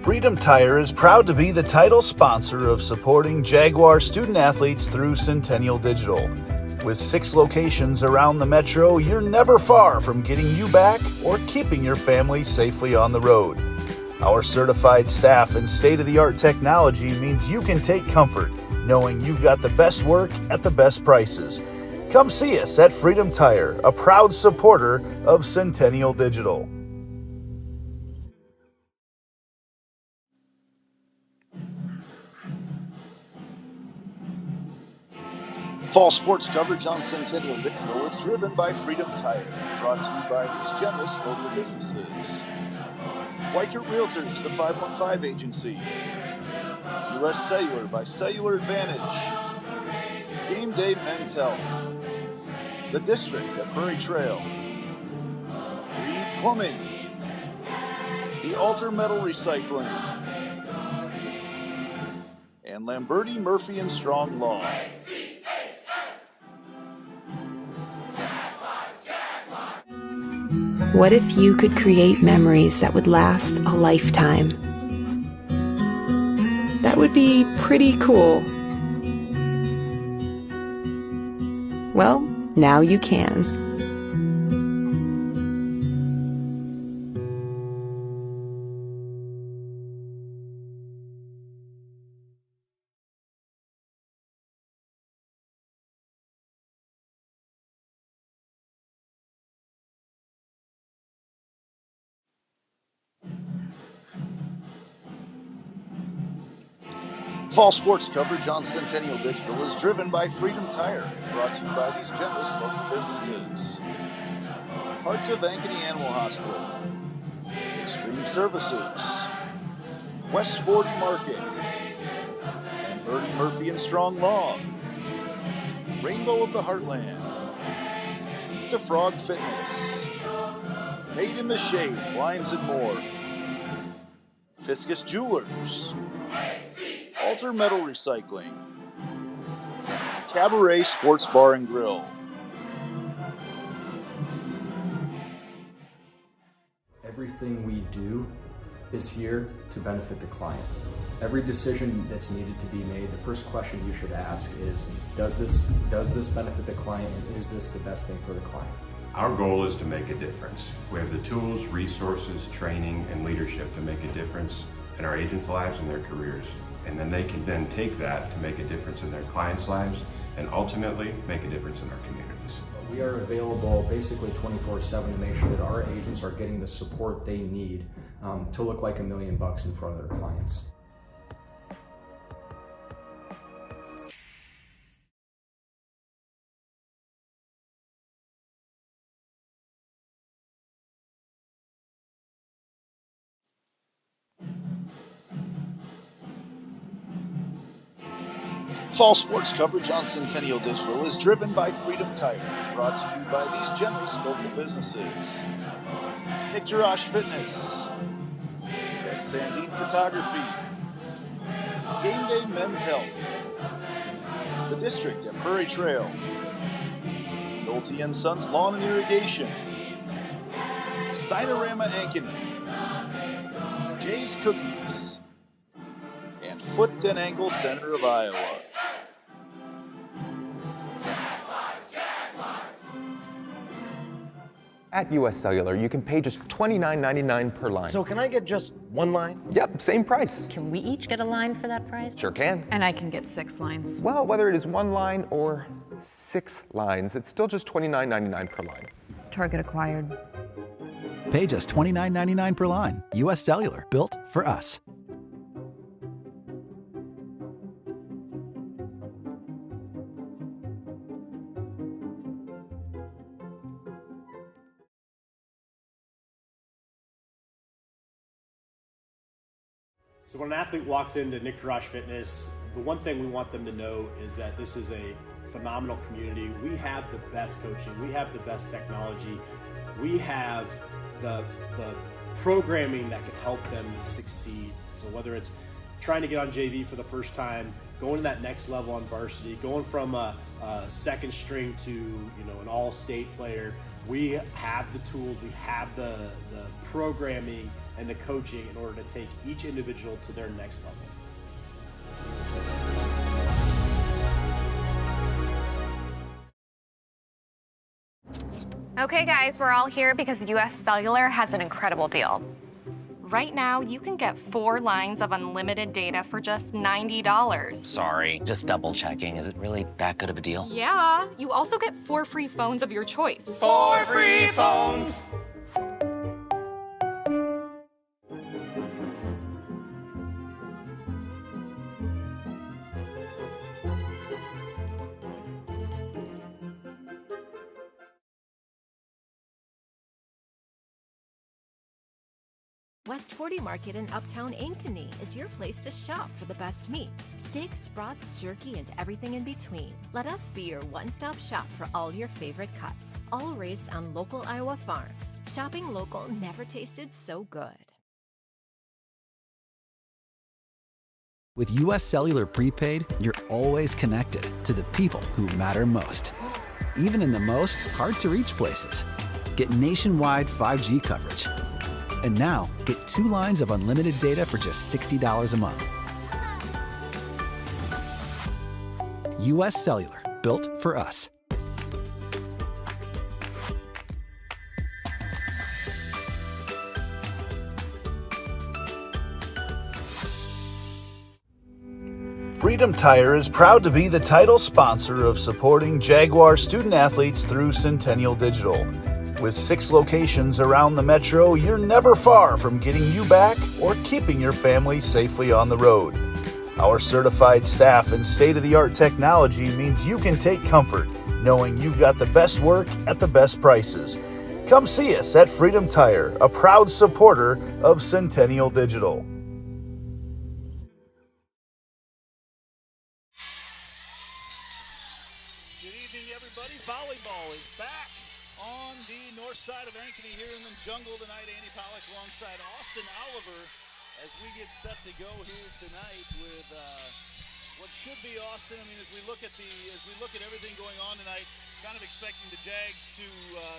Freedom Tire is proud to be the title sponsor of supporting Jaguar student athletes through Centennial Digital. With 6 locations around the metro, you're never far from getting you back or keeping your family safely on the road. Our certified staff and state-of-the-art technology means you can take comfort knowing you've got the best work at the best prices. Come see us at Freedom Tire, a proud supporter of Centennial Digital. Fall sports coverage on Centennial Digital is driven by Freedom Tire, brought to you by these generous local businesses. Weichert Realtors, the 515 Agency. U.S. Cellular by Cellular Advantage. Game Day Men's Health. The District at Prairie Trail. Reed Plumbing. The Alter Metal Recycling. And Lamberti, Murphy & Strong Law. What if you could create memories that would last a lifetime? That would be pretty cool. Well, now you can. Fall sports coverage on Centennial Digital is driven by Freedom Tire, brought to you by these generous local businesses. Heart of Ankeny Animal Hospital, Extreme Services, West 40 Market, Lamberti, Murphy & Strong Law, Rainbow of the Heartland, Eat the Frog Fitness, Made in the Shade, Blinds and More, Fiscus Jewelers, Alter Metal Recycling, Cabaret Sports Bar and Grill. Everything we do is here to benefit the client. Every decision that's needed to be made, the first question you should ask is, does this benefit the client, and is this the best thing for the client? Our goal is to make a difference. We have the tools, resources, training, and leadership to make a difference in our agents' lives and their careers. And then they can then take that to make a difference in their clients' lives and ultimately make a difference in our communities. We are available basically 24/7 to make sure that our agents are getting the support they need to look like $1 million in front of their clients. Fall sports coverage on Centennial Digital is driven by Freedom Tire, brought to you by these generous local businesses. Nick Jarash Fitness, Ted Sandine Photography, Game Day Men's Health, The District at Prairie Trail, Nolte & Sons Lawn and Irrigation, Steinorama Ankeny, Jay's Cookies, and Foot and Ankle Center of Iowa. At US Cellular, you can pay just $29.99 per line. So can I get just one line? Yep, same price. Can we each get a line for that price? Sure can. And I can get 6 lines. Well, whether it is 1 line or 6 lines, it's still just $29.99 per line. Target acquired. Pay just $29.99 per line. US Cellular, built for us. So when an athlete walks into Nick Jarash Fitness, the one thing we want them to know is that this is a phenomenal community. We have the best coaching. We have the best technology. We have the programming that can help them succeed. So whether it's trying to get on JV for the first time, going to that next level on varsity, going from a second string to an all-state player, We have the tools, we have the programming and the coaching in order to take each individual to their next level. Okay guys, we're all here because US Cellular has an incredible deal. Right now, you can get 4 lines of unlimited data for just $90. Sorry, just double checking. Is it really that good of a deal? Yeah, you also get 4 free phones of your choice. 4 free phones! West 40 Market in Uptown Ankeny is your place to shop for the best meats, steaks, brats, jerky, and everything in between. Let us be your one-stop shop for all your favorite cuts, all raised on local Iowa farms. Shopping local never tasted so good. With US Cellular Prepaid, you're always connected to the people who matter most. Even in the most hard-to-reach places. Get nationwide 5G coverage. And now, get 2 lines of unlimited data for just $60 a month. US Cellular, built for us. Freedom Tire is proud to be the title sponsor of supporting Jaguar student athletes through Centennial Digital. With 6 locations around the metro, you're never far from getting you back or keeping your family safely on the road. Our certified staff and state-of-the-art technology means you can take comfort knowing you've got the best work at the best prices. Come see us at Freedom Tire, a proud supporter of Centennial Digital. Good evening, everybody. Volleyball is back on the north side of Ankeny here in the jungle tonight. Andy Pollock alongside Austin Oliver as we get set to go here tonight with what should be Austin. I mean, as we look at everything going on tonight, kind of expecting the Jags to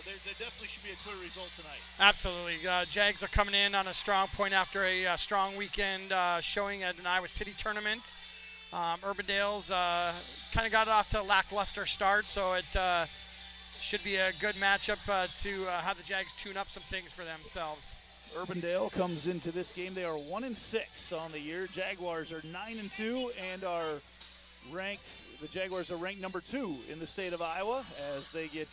there definitely should be a clear result tonight. Absolutely. Jags are coming in on a strong point after a strong weekend showing at an Iowa City tournament. Urbandale's kind of got off to a lackluster start, so it should be a good matchup to have the Jags tune up some things for themselves. Urbandale comes into this game. They are 1-6 on the year. Jaguars are 9-2 and are ranked. The Jaguars are ranked number 2 in the state of Iowa as they get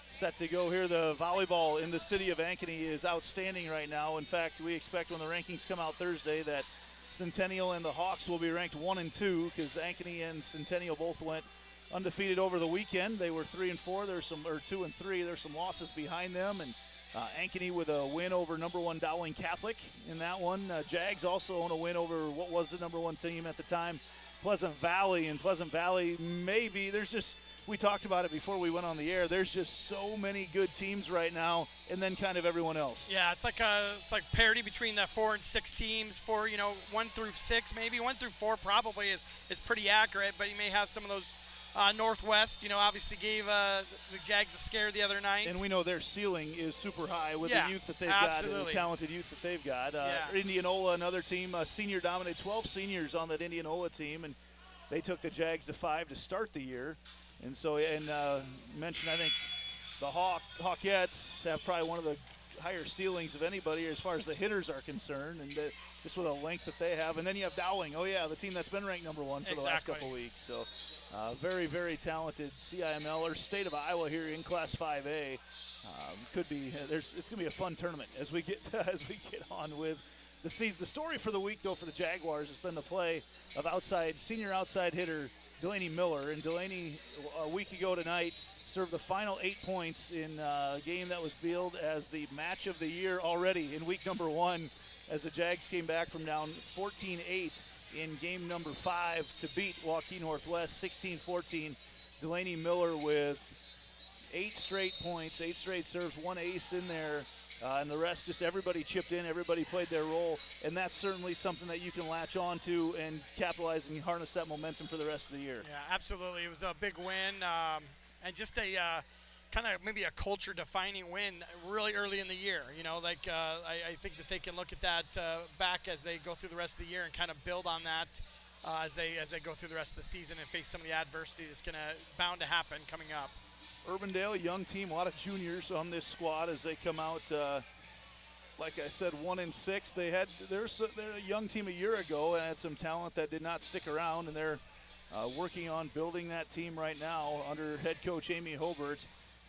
set to go here. The volleyball in the city of Ankeny is outstanding right now. In fact, we expect when the rankings come out Thursday that Centennial and the Hawks will be ranked 1 and 2 because Ankeny and Centennial both went undefeated over the weekend. They were 3 and 4. There's some, or 2 and 3. There's some losses behind them, and Ankeny with a win over number 1 Dowling Catholic in that one. Jags also own a win over what was the number 1 team at the time, Pleasant Valley. And Pleasant Valley, maybe there's just, we talked about it before we went on the air. There's just so many good teams right now, and then kind of everyone else. Yeah, it's like parity between the 4 and 6 teams. 4, 1 through 6, maybe 1 through 4 probably is pretty accurate. But you may have some of those Northwest. Obviously gave the Jags a scare the other night. And we know their ceiling is super high with the youth that they've got and the talented youth that they've got. Indianola, another team, senior dominated, 12 seniors on that Indianola team, and they took the Jags to 5 to start the year. And so, mentioned, I think the Hawkettes have probably one of the higher ceilings of anybody as far as the hitters are concerned, and just with the length that they have. And then you have Dowling, the team that's been ranked number 1 for the last couple weeks. So, very, very talented CIML or state of Iowa here in Class 5A. Could be it's going to be a fun tournament as we get on with the season. The story for the week, though, for the Jaguars has been the play of senior outside hitter Delaney Miller. And Delaney, a week ago tonight, served the final 8 points in a game that was billed as the match of the year already in week number 1 as the Jags came back from down 14-8 in game number 5 to beat Waukee Northwest 16-14. Delaney Miller with 8 straight points, 8 straight serves, 1 ace in there, and the rest just everybody chipped in, everybody played their role, and that's certainly something that you can latch on to and capitalize and harness that momentum for the rest of the year. Yeah, absolutely. It was a big win, and just a kind of maybe a culture-defining win really early in the year. You know, like I think that they can look at that back as they go through the rest of the year and kind of build on that as they go through the rest of the season and face some of the adversity that's bound to happen coming up. Urbandale, young team, a lot of juniors on this squad as they come out. Like I said, 1-6. They're a young team a year ago and had some talent that did not stick around, and they're working on building that team right now under head coach Amy Hobart.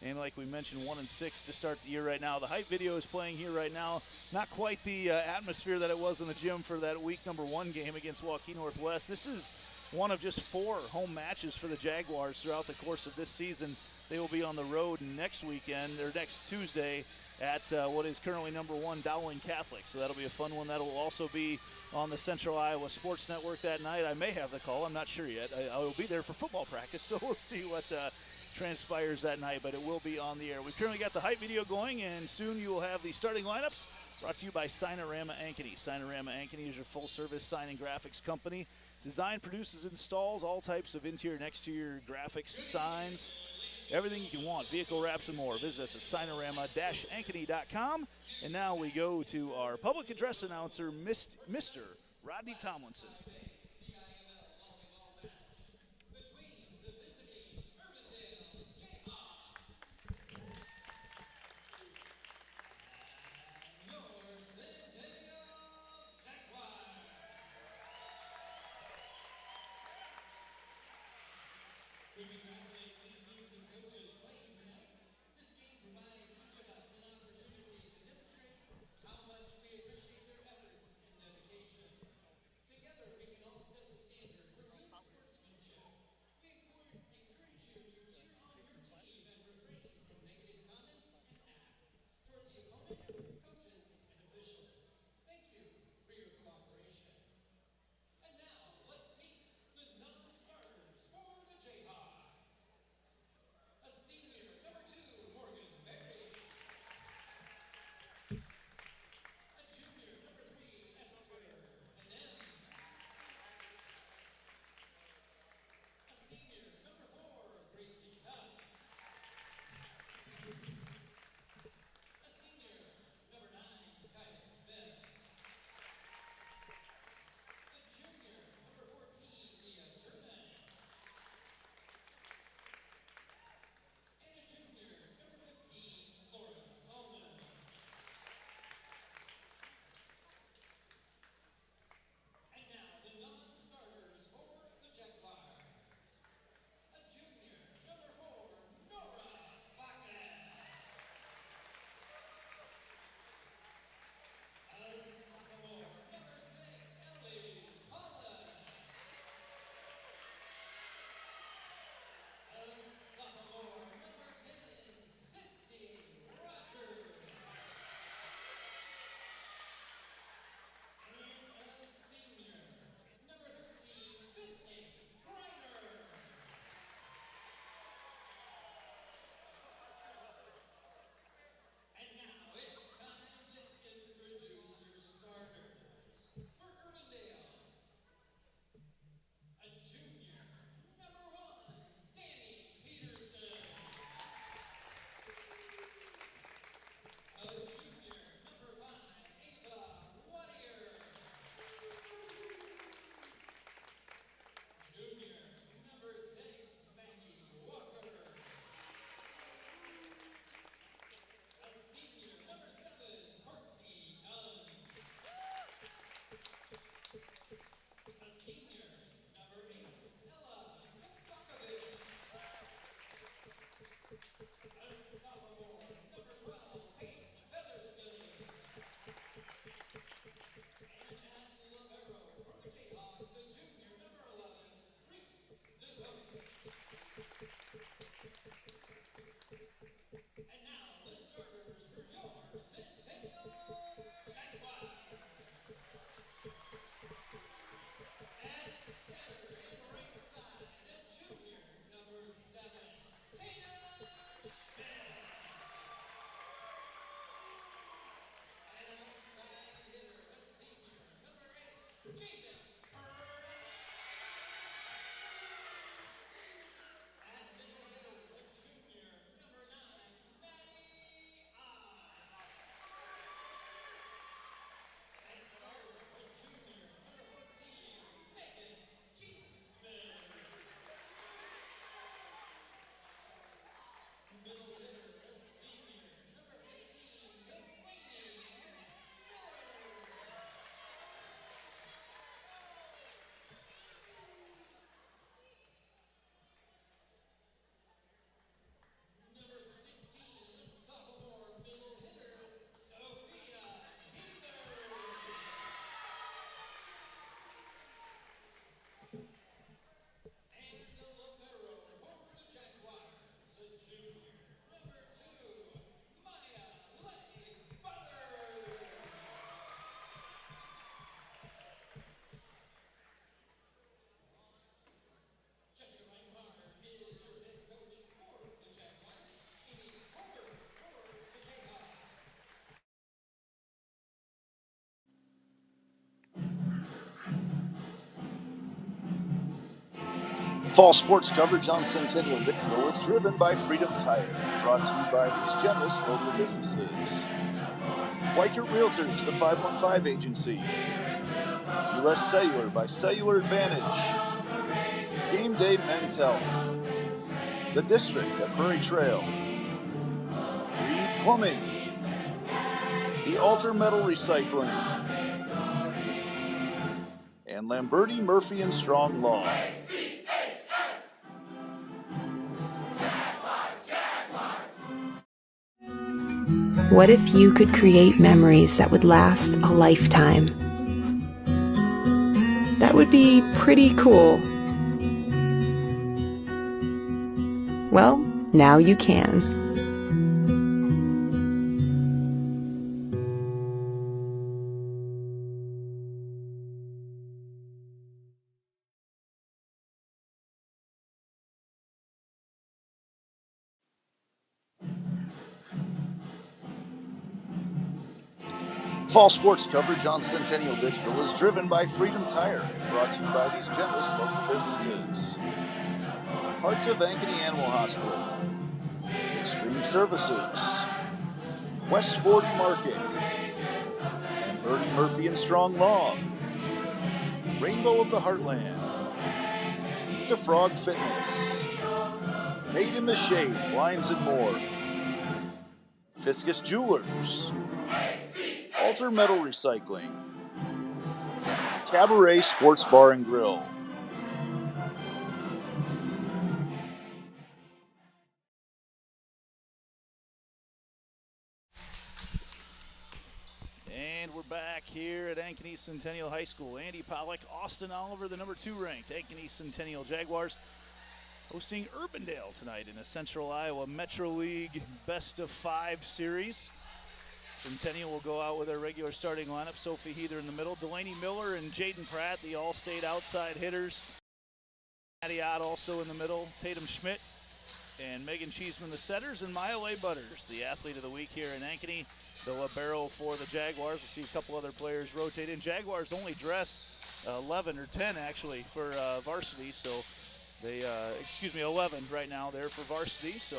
And like we mentioned, 1-6 to start the year right now. The hype video is playing here right now. Not quite the atmosphere that it was in the gym for that week number 1 game against Waukee Northwest. This is one of just 4 home matches for the Jaguars throughout the course of this season. They will be on the road next weekend, or next Tuesday, at what is currently number 1 Dowling Catholic. So that'll be a fun one. That'll also be on the Central Iowa Sports Network that night. I may have the call. I'm not sure yet. I will be there for football practice, so we'll see what transpires that night, but it will be on the air. We've currently got the hype video going, and soon you will have the starting lineups brought to you by Cinerama Ankeny. Cinerama Ankeny is your full-service sign and graphics company. Design, produces, installs all types of interior and exterior graphics, signs, everything you can want, vehicle wraps and more. Visit us at cinerama-ankeny.com. And now we go to our public address announcer, Mr. Rodney Tomlinson. We congratulate the teams and coaches playing tonight. This game provides each of us an opportunity to demonstrate how much we appreciate their efforts and dedication. Together, we can all set the standard for good sportsmanship. We encourage you to cheer on your team and refrain from negative comments and acts towards the opponent, coaches, and officials. Thank you for your cooperation. And now, let's meet the non-starters for the Jayhawks. A senior, number 2, Morgan Berry. A junior, number 3, Esther Hanem. A senior, number 4, Gracie Huss. A senior, number 9, Kyla Smith. A junior, number 14, Leah German. And a junior, number 15, Lauren Solman. And now the non-starters for the Jaguars. A junior, number 4, Nora Bacchus. A sophomore, number 6, Ellie Holland. A sophomore, number 10, Sydney Rogers. And a senior, number 13, Whitney Greiner. And now it's time to introduce your starters. For Urbandale, a junior, number 1, Danny Peterson. A junior, number 5, Ava Wattier. Junior, number 6, Maggie Walker. A senior, number 7, Courtney Dunn. A senior, number 8, Ella Tobakovich. A sophomore, number 12, Paige Featherston. And at libero for the Jayhawks, a junior, number 11, Reese DeVoe. And now the starters for your Centennial Jaguars. At center and right side, a junior, number 7, Tina Schmidt. And outside hitter, a senior, number 8, Jacob Purdy. At middle hitter, a junior, number 9, Fall sports coverage on Centennial Victorville is driven by Freedom Tire, brought to you by these generous local businesses. Weichert Realtors, the 515 Agency. U.S. Cellular by Cellular Advantage. Game Day Men's Health. The District at Prairie Trail. Reed Plumbing. The Alter Metal Recycling. And Lamberti, Murphy & Strong Law. What if you could create memories that would last a lifetime? That would be pretty cool. Well, now you can. Fall sports coverage on Centennial Digital is driven by Freedom Tire, brought to you by these generous local businesses. Heart of Ankeny Animal Hospital, Extreme Services, West 40 Market, and Bertie Murphy & Strong Law, Rainbow of the Heartland, Eat the Frog Fitness, Made in the Shade, Blinds and More, Fiscus Jewelers, Alter Metal Recycling, Cabaret Sports Bar and Grill. And we're back here at Ankeny Centennial High School. Andy Pollock, Austin Oliver, the number 2 ranked Ankeny Centennial Jaguars, hosting Urbandale tonight in a Central Iowa Metro League Best of 5 series. Centennial will go out with their regular starting lineup. Sophie Heather in the middle. Delaney Miller and Jaden Pratt, the all-state outside hitters. Maddie Ott also in the middle. Tatum Schmidt and Megan Cheeseman, the setters. And Maya Leigh Butters, the athlete of the week here in Ankeny. The libero for the Jaguars. We'll see a couple other players rotate in. Jaguars only dress 11 or 10 actually for varsity. So they, 11 right now there for varsity. So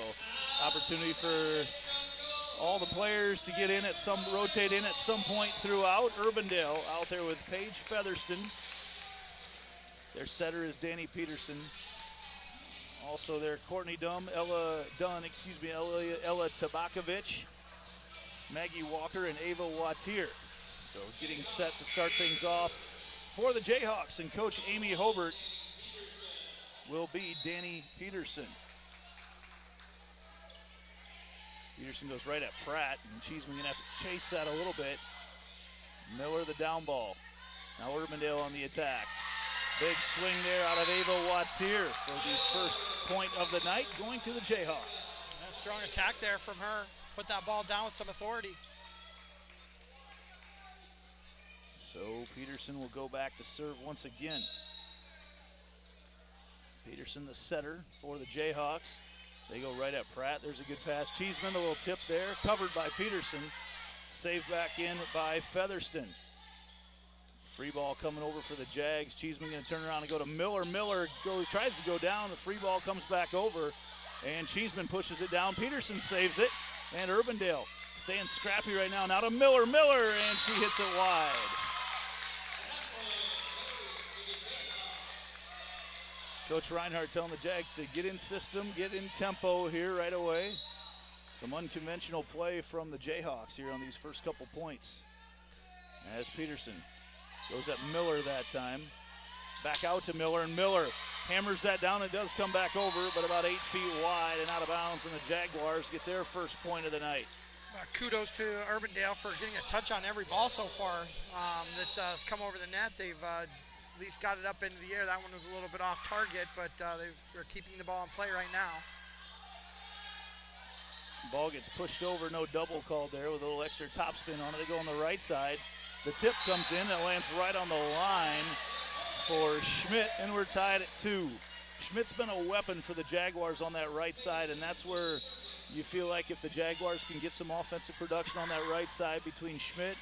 opportunity for all the players to get in rotate in at some point throughout. Urbandale out there with Paige Featherston. Their setter is Danny Peterson. Also there, Courtney Ella Tabakovich, Maggie Walker, and Ava Wattier. So getting set to start things off for the Jayhawks, and Coach Amy Hobart will be Danny Peterson. Peterson goes right at Pratt, and Cheeseman gonna have to chase that a little bit. Miller the down ball. Now Urbandale on the attack. Big swing there out of Ava Wattier for the first point of the night, going to the Jayhawks. A strong attack there from her. Put that ball down with some authority. So Peterson will go back to serve once again. Peterson the setter for the Jayhawks. They go right at Pratt. There's a good pass. Cheeseman, the little tip there, covered by Peterson. Saved back in by Featherston. Free ball coming over for the Jags. Cheeseman going to turn around and go to Miller. Miller tries to go down. The free ball comes back over, and Cheeseman pushes it down. Peterson saves it, and Urbandale staying scrappy right now. Now to Miller, and she hits it wide. Coach Reinhardt telling the Jags to get in system, get in tempo here right away. Some unconventional play from the Jayhawks here on these first couple points. As Peterson goes at Miller that time. Back out to Miller, and Miller hammers that down. It does come back over, but about 8 feet wide and out of bounds, and the Jaguars get their first point of the night. Kudos to Urbandale for getting a touch on every ball so far that has come over the net. They've at least got it up into the air. That one was a little bit off target, but they're keeping the ball in play right now. Ball gets pushed over, no double called there with a little extra topspin on it. They go on the right side. The tip comes in, it lands right on the line for Schmidt, and we're tied at 2. Schmidt's been a weapon for the Jaguars on that right side, and that's where you feel like if the Jaguars can get some offensive production on that right side between Schmidt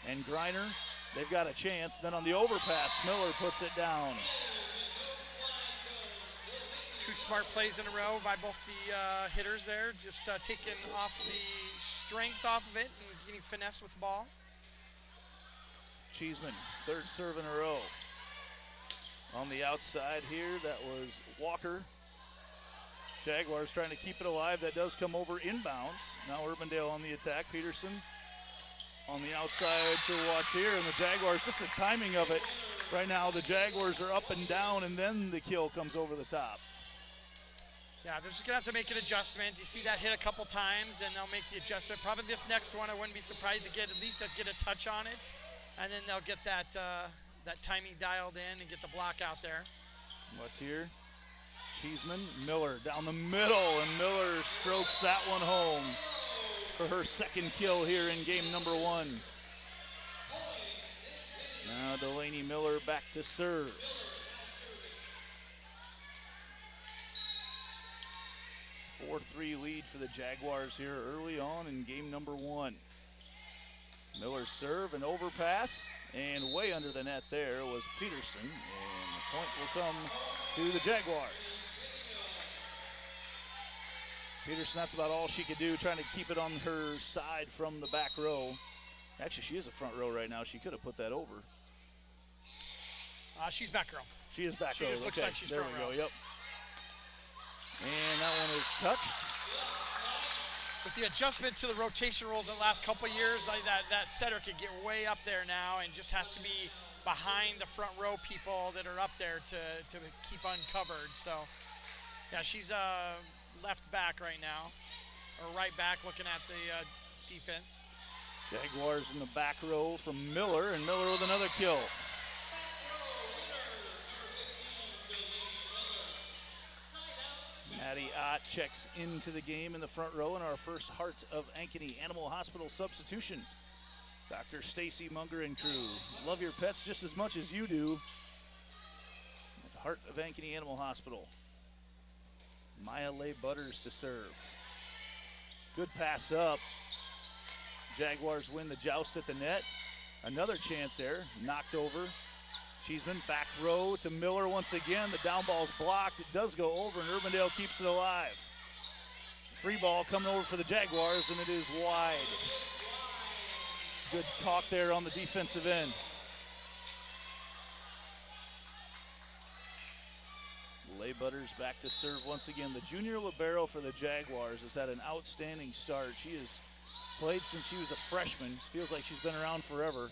and Greiner, they've got a chance. Then on the overpass, Miller puts it down. 2 smart plays in a row by both the hitters there, just taking off the strength off of it and getting finesse with the ball. Cheeseman, 3rd serve in a row. On the outside here, that was Walker. Jaguars trying to keep it alive. That does come over inbounds. Now Urbandale on the attack. Peterson on the outside to Wattier, and the Jaguars, just the timing of it. Right now the Jaguars are up and down, and then the kill comes over the top. Yeah, they're just going to have to make an adjustment. You see that hit a couple times, and they'll make the adjustment. Probably this next one, I wouldn't be surprised to get at least get a touch on it, and then they'll get that that timing dialed in and get the block out there. Wattier, Cheeseman, Miller down the middle, and Miller strokes that one home for her 2nd kill here in game number 1. Now Delaney Miller back to serve. 4-3 lead for the Jaguars here early on in game number 1. Miller serve and overpass, and way under the net there was Peterson, and the point will come to the Jaguars. Peterson, that's about all she could do, trying to keep it on her side from the back row. Actually, she is a front row right now. She could have put that over. She's back row. She is back she row. Just looks okay, like she's there front we row. go, yep. And that one is touched. With the adjustment to the rotation rules in the last couple of years, like that setter could get way up there now and just has to be behind the front row people that are up there to keep uncovered. So, yeah, she's left back right now, or right back looking at the defense. Jaguars in the back row from Miller, and Miller with another kill. Maddie Ott checks into the game in the front row in our first Heart of Ankeny Animal Hospital substitution. Dr. Stacy Munger and crew. Love your pets just as much as you do. At the Heart of Ankeny Animal Hospital. Maya Leigh Butters to serve. Good pass up. Jaguars win the joust at the net. Another chance there, knocked over. Cheeseman back row to Miller once again. The down ball's blocked. It does go over, and Urbandale keeps it alive. Free ball coming over for the Jaguars, and it is wide. Good talk there on the defensive end. Leigh Butters back to serve once again. The junior libero for the Jaguars has had an outstanding start. She has played since she was a freshman. It feels like she's been around forever.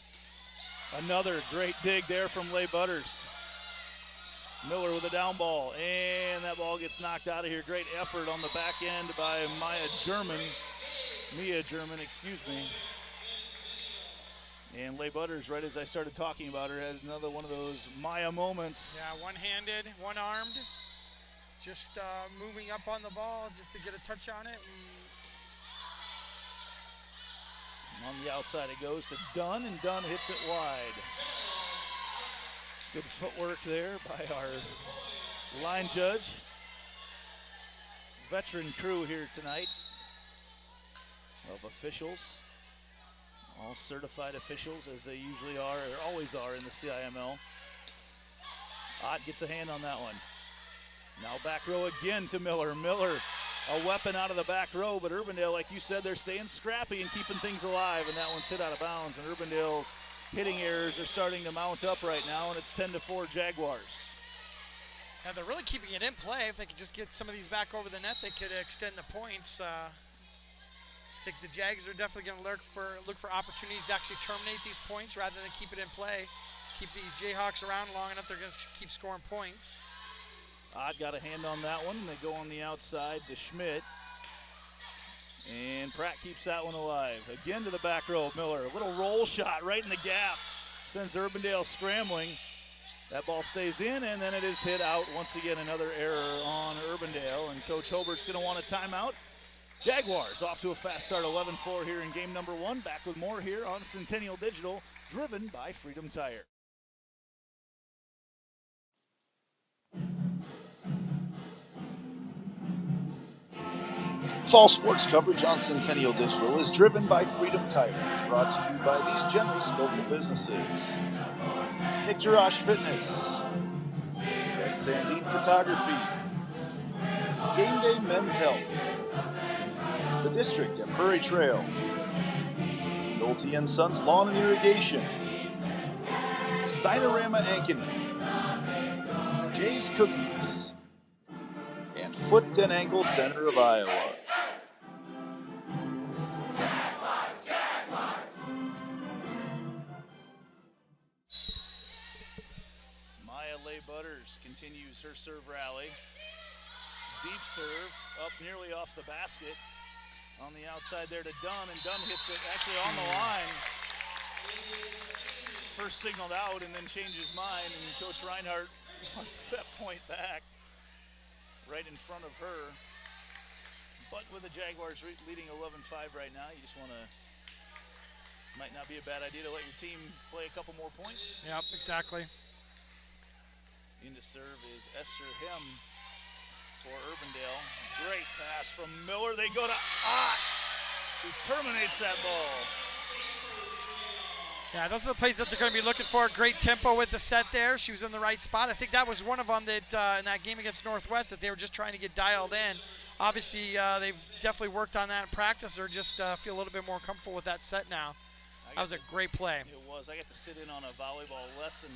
Another great dig there from Leigh Butters. Miller with a down ball, and that ball gets knocked out of here. Great effort on the back end by Mia German, excuse me. And Leigh Butters, right as I started talking about her, has another one of those Maya moments. Yeah, one-handed, one-armed, just moving up on the ball just to get a touch on it. On the outside it goes to Dunn, and Dunn hits it wide. Good footwork there by our line judge. Veteran crew here tonight of officials. All certified officials, as they usually are, or always are in the CIML. Ott gets a hand on that one. Now back row again to Miller. Miller, a weapon out of the back row, but Urbandale, like you said, they're staying scrappy and keeping things alive, and that one's hit out of bounds, and Urbandale's hitting errors are starting to mount up right now, and it's 10-4 Jaguars. Yeah, they're really keeping it in play. If they could just get some of these back over the net, they could extend the points. I think the Jags are definitely going to look for opportunities to actually terminate these points rather than keep it in play. Keep these Jayhawks around long enough, they're going to keep scoring points. Ott got a hand on that one, and they go on the outside to Schmidt. And Pratt keeps that one alive. Again to the back row, Miller. A little roll shot right in the gap. Sends Urbandale scrambling. That ball stays in, and then it is hit out. Once again, another error on Urbandale, and Coach Hobart's going to want a timeout. Jaguars off to a fast start, 11-4 here in game number 1. Back with more here on Centennial Digital, driven by Freedom Tire. Fall sports coverage on Centennial Digital is driven by Freedom Tire, brought to you by these generous local businesses. Nick Jarash Fitness, Ted Sandine Photography, Game Day Men's Health, The District at Prairie Trail, Nolte & Sons Lawn and Irrigation, Cinerama Ankeny, Jay's Cookies, and Foot and Ankle Center of Iowa. Butters continues her serve rally. Deep serve up nearly off the basket. On the outside there to Dunn, and Dunn hits it actually on the line. First signaled out and then changed his mind, and Coach Reinhardt wants set point back right in front of her. But with the Jaguars leading 11-5 right now, you just want to, might not be a bad idea to let your team play a couple more points. Yep, exactly. Into serve is Esther Hem for Urbandale. Great pass from Miller. They go to Ott, who terminates that ball. Yeah, those are the plays that they're going to be looking for. Great tempo with the set there. She was in the right spot. I think that was one of them that in that game against Northwest that they were just trying to get dialed in. Obviously, they've definitely worked on that in practice, or just feel a little bit more comfortable with that set now. That was a great play. It was. I got to sit in on a volleyball lesson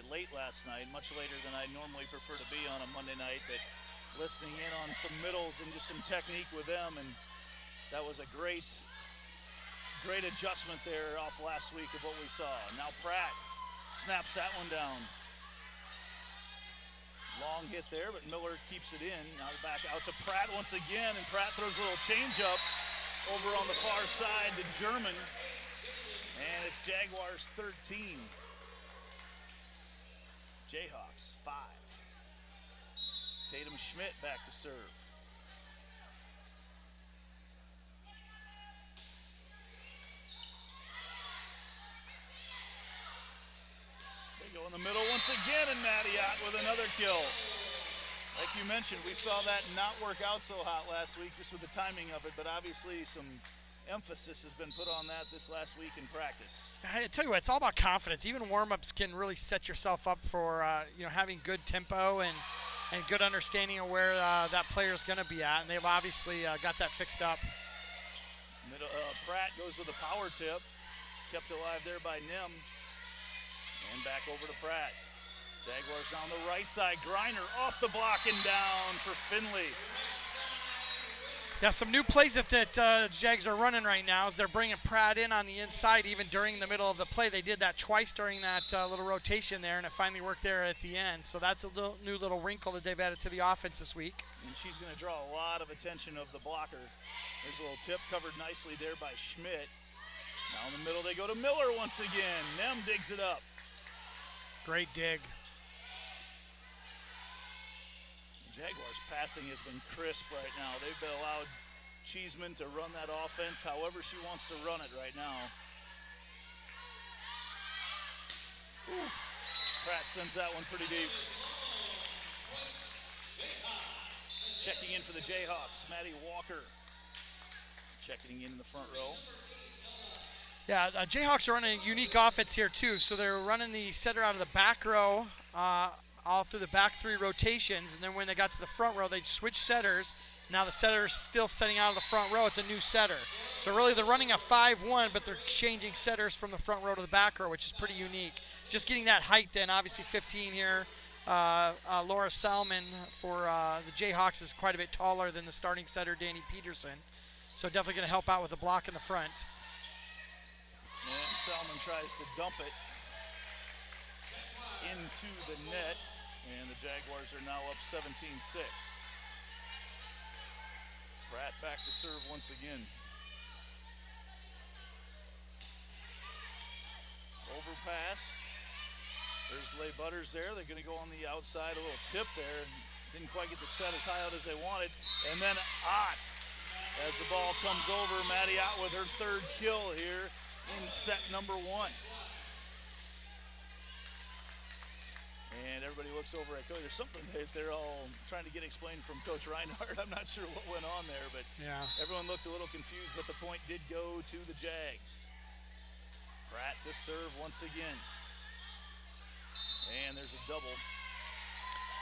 late last night, much later than I normally prefer to be on a Monday night, but listening in on some middles and just some technique with them, and that was a great adjustment there off last week of what we saw. Now Pratt snaps that one down. Long hit there, but Miller keeps it in. Now back out to Pratt once again, and Pratt throws a little change up over on the far side to German. And it's Jaguars 13. Jayhawks 5. Tatum Schmidt back to serve. They go in the middle once again, and Maddie Ott with another kill. Like you mentioned, we saw that not work out so hot last week just with the timing of it, but obviously some emphasis has been put on that this last week in practice. I tell you what, it's all about confidence. Even warm-ups can really set yourself up for having good tempo and good understanding of where that player is going to be at, and they've obviously got that fixed up. Pratt goes with a power tip, kept alive there by Nim, and back over to Pratt. Jaguars down the right side. Griner off the block and down for Finley. Yeah, some new plays that Jags are running right now is they're bringing Pratt in on the inside even during the middle of the play. They did that twice during that little rotation there, and it finally worked there at the end. So that's a new little wrinkle that they've added to the offense this week. And she's going to draw a lot of attention of the blocker. There's a little tip covered nicely there by Schmidt. Now in the middle they go to Miller once again. Nem digs it up. Great dig. Jaguars passing has been crisp right now. They've been allowed Cheeseman to run that offense however she wants to run it right now. Ooh. Pratt sends that one pretty deep. Checking in for the Jayhawks, Maddie Walker. Checking in the front row. Yeah, Jayhawks are running a unique offense here too. So they're running the setter out of the back row, all through the back three rotations, and then when they got to the front row, they switched setters. Now the setter is still setting out of the front row. It's a new setter. So really they're running a 5-1, but they're changing setters from the front row to the back row, which is pretty unique. Just getting that height then, obviously 15 here. Laura Salmon for the Jayhawks is quite a bit taller than the starting setter, Danny Peterson. So definitely going to help out with the block in the front. And Salmon tries to dump it into the net. And the Jaguars are now up 17-6. Pratt back to serve once again. Overpass. There's Leigh Butters there. They're going to go on the outside, a little tip there. Didn't quite get the set as high out as they wanted. And then Ott, as the ball comes over, Maddie Ott with her third kill here in set number 1. And everybody looks over at Coach. There's something that they're all trying to get explained from Coach Reinhardt. I'm not sure what went on there, but yeah, everyone looked a little confused, but the point did go to the Jags. Pratt to serve once again. And there's a double.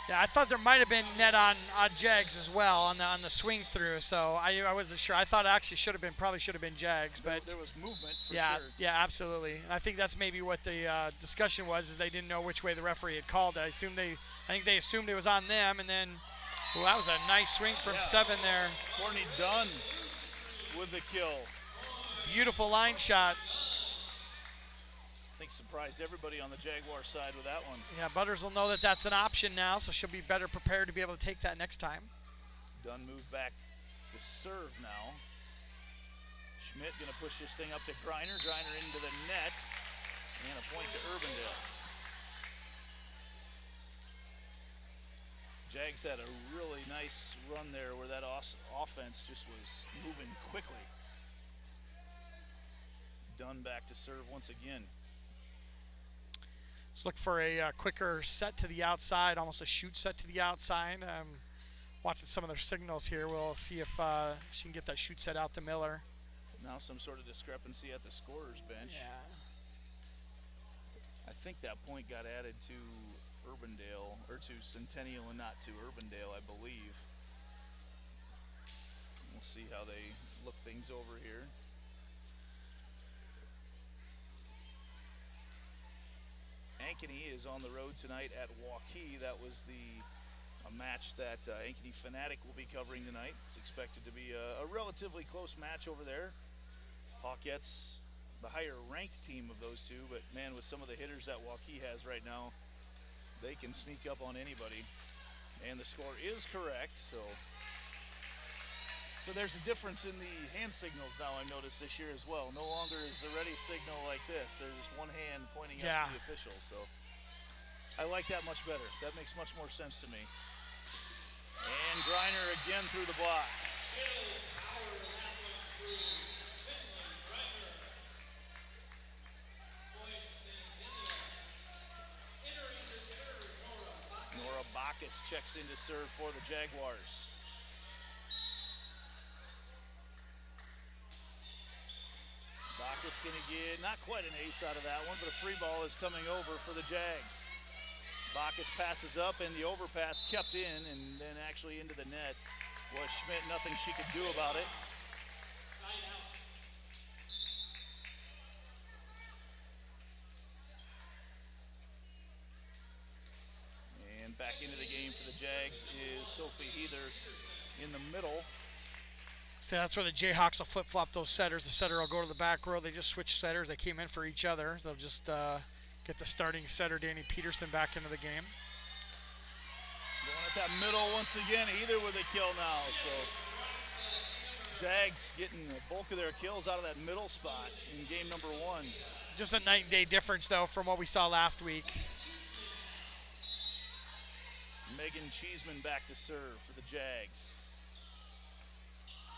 Yeah, I thought there might have been net on Jags as well on the swing through, so I wasn't sure. I thought it actually probably should have been Jags, but there was movement for yeah, sure. yeah, absolutely. And I think that's maybe what the discussion was, is they didn't know which way the referee had called it. I think they assumed it was on them, and then that was a nice swing from 7 there. Courtney Dunn with the kill. Beautiful line shot. I think surprised everybody on the Jaguar side with that one. Yeah, Butters will know that that's an option now, so she'll be better prepared to be able to take that next time. Dunn moved back to serve now. Schmidt going to push this thing up to Greiner. Greiner into the net. And a point to Urbandale. Jags had a really nice run there where that offense just was moving quickly. Dunn back to serve once again. Let's look for a quicker set to the outside, almost a shoot set to the outside. Watching some of their signals here, we'll see if she can get that shoot set out to Miller. Now some sort of discrepancy at the scorer's bench. Yeah. I think that point got added to Urbandale, or to Centennial and not to Urbandale, I believe. We'll see how they look things over here. Ankeny is on the road tonight at Waukee. That was a match that Ankeny Fanatic will be covering tonight. It's expected to be a relatively close match over there. Hawkettes, the higher ranked team of those two, but man, with some of the hitters that Waukee has right now, they can sneak up on anybody. And the score is correct, so there's a difference in the hand signals now I've noticed this year as well. No longer is the ready signal like this. There's just one hand pointing up to the official, so I like that much better. That makes much more sense to me. And Greiner again through the block. Nora Bacchus checks in to serve for the Jaguars. Bacchus going to get not quite an ace out of that one, but a free ball is coming over for the Jags. Bacchus passes up, and the overpass kept in, and then actually into the net was Schmidt. Nothing she could do about it. And back into the game for the Jags is Sophie Heather in the middle. So that's where the Jayhawks will flip-flop those setters. The setter will go to the back row. They just switch setters. They came in for each other. They'll just get the starting setter, Danny Peterson, back into the game. Going at that middle once again, Heather with a kill now. So Jags getting the bulk of their kills out of that middle spot in game number 1. Just a night and day difference, though, from what we saw last week. Megan Cheeseman back to serve for the Jags.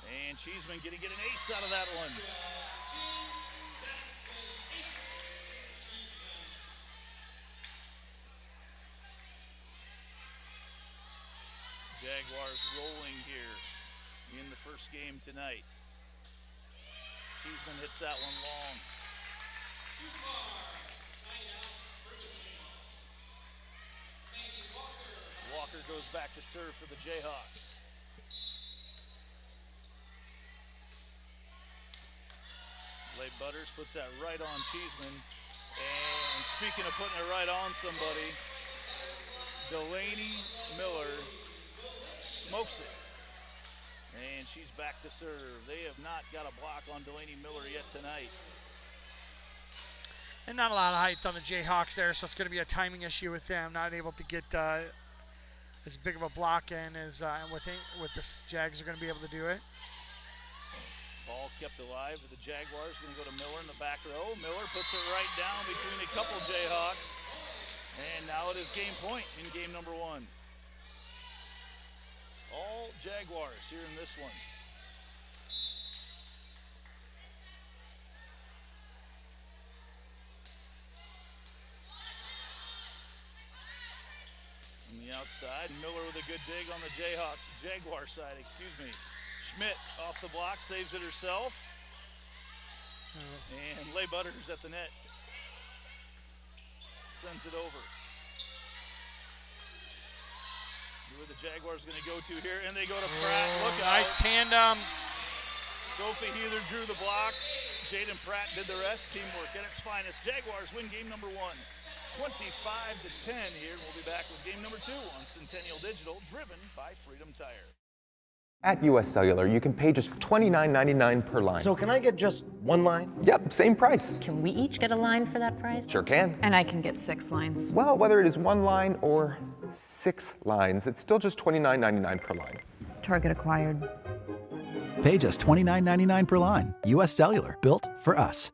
And Cheeseman going to get an ace out of that one. Jaguars rolling here in the first game tonight. Cheeseman hits that one long. Walker goes back to serve for the Jayhawks. Leigh Butters puts that right on Cheeseman. And speaking of putting it right on somebody, Delaney Miller smokes it. And she's back to serve. They have not got a block on Delaney Miller yet tonight. And not a lot of height on the Jayhawks there, so it's going to be a timing issue with them. Not able to get as big of a block in as with the Jags are going to be able to do it. Ball kept alive with the Jaguars. Going to go to Miller in the back row. Miller puts it right down between a couple Jayhawks. And now it is game point in game number 1. All Jaguars here in this one. outside. Miller with a good dig on the Jaguar side, excuse me. Schmidt off the block, saves it herself. And Leigh Butters at the net. Sends it over. Where the Jaguars going to go to here, and they go to Pratt. Look out. Nice tandem. Sophie Heather drew the block. Jaden Pratt did the rest. Teamwork at its finest. Jaguars win game number 1, 25-10 here. We'll be back with game number 2 on Centennial Digital, driven by Freedom Tire. At US Cellular, you can pay just $29.99 per line. So can I get just one line? Yep, same price. Can we each get a line for that price? Sure can. And I can get 6 lines. Well, whether it is 1 line or 6 lines, it's still just $29.99 per line. Target acquired. Pay just $29.99 per line. US Cellular, built for us.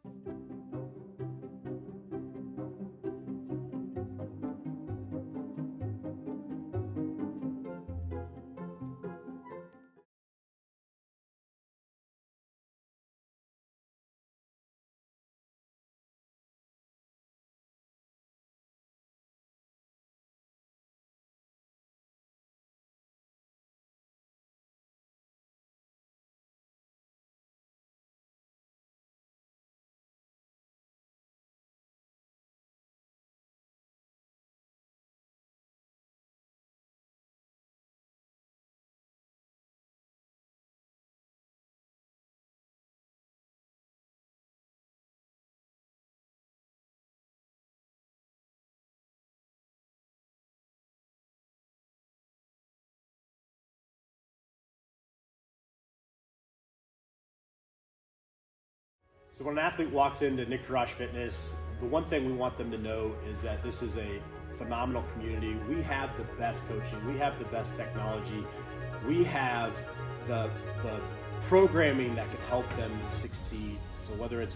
So when an athlete walks into Nick Drosh Fitness, the one thing we want them to know is that this is a phenomenal community. We have the best coaching. We have the best technology. We have the programming that can help them succeed. So whether it's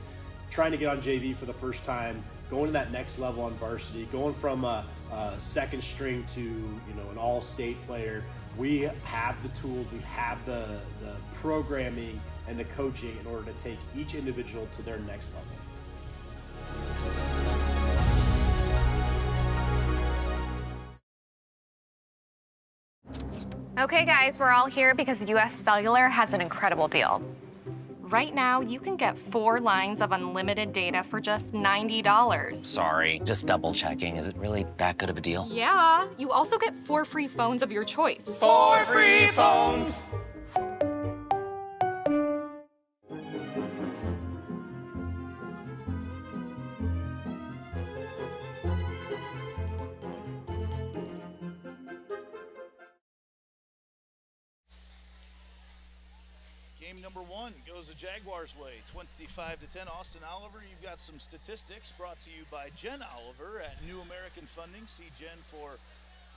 trying to get on JV for the first time, going to that next level on varsity, going from a second string to an all-state player, we have the tools, we have the programming and the coaching in order to take each individual to their next level. Okay guys, we're all here because US Cellular has an incredible deal. Right now, you can get 4 lines of unlimited data for just $90. Sorry, just double checking. Is it really that good of a deal? Yeah, you also get 4 free phones of your choice. 4 free phones! Game number 1 goes the Jaguars' way, 25-10. Austin Oliver, you've got some statistics brought to you by Jen Oliver at New American Funding. See Jen for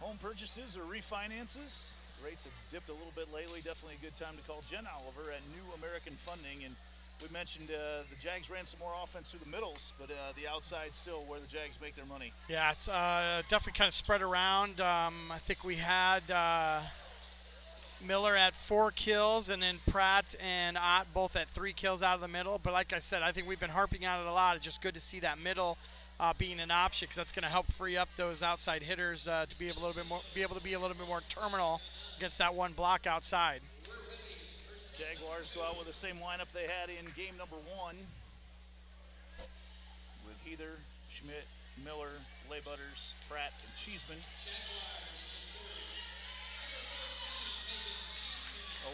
home purchases or refinances. Rates have dipped a little bit lately. Definitely a good time to call Jen Oliver at New American Funding. And we mentioned the Jags ran some more offense through the middles, but the outside still where the Jags make their money. Yeah, it's definitely kind of spread around. I think we had Miller at 4 kills, and then Pratt and Ott both at 3 kills out of the middle. But like I said, I think we've been harping on it a lot. It's just good to see that middle being an option, because that's going to help free up those outside hitters to be able to be a little bit more terminal against that one block outside. Jaguars go out with the same lineup they had in game number 1, with Heather, Schmidt, Miller, Leigh Butters, Pratt, and Cheeseman.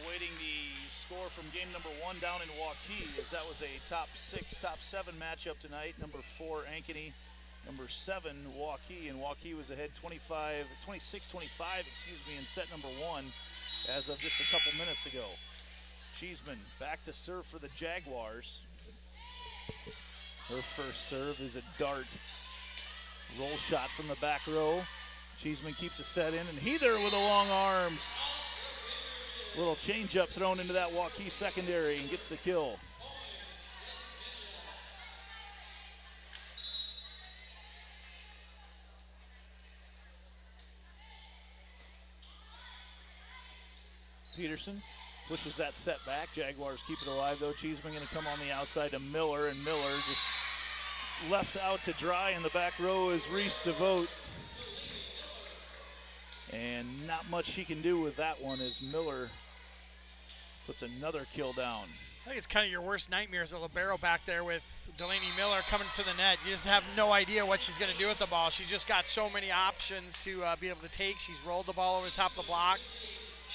Awaiting the score from game number 1 down in Waukee, as that was a top 6, top 7 matchup tonight. Number 4 Ankeny, number 7 Waukee, and Waukee was ahead 26-25, in set number 1 as of just a couple minutes ago. Cheeseman back to serve for the Jaguars. Her first serve is a dart. Roll shot from the back row. Cheeseman keeps a set in, and Heather with the long arms. Little change-up thrown into that Waukee secondary and gets the kill. Peterson pushes that set back. Jaguars keep it alive though. Cheeseman going to come on the outside to Miller, and Miller just left out to dry in the back row is Reese DeVote. And not much she can do with that one as Miller puts another kill down. I think it's kind of your worst nightmare as a libero back there with Delaney Miller coming to the net. You just have no idea what she's going to do with the ball. She's just got so many options to be able to take. She's rolled the ball over the top of the block.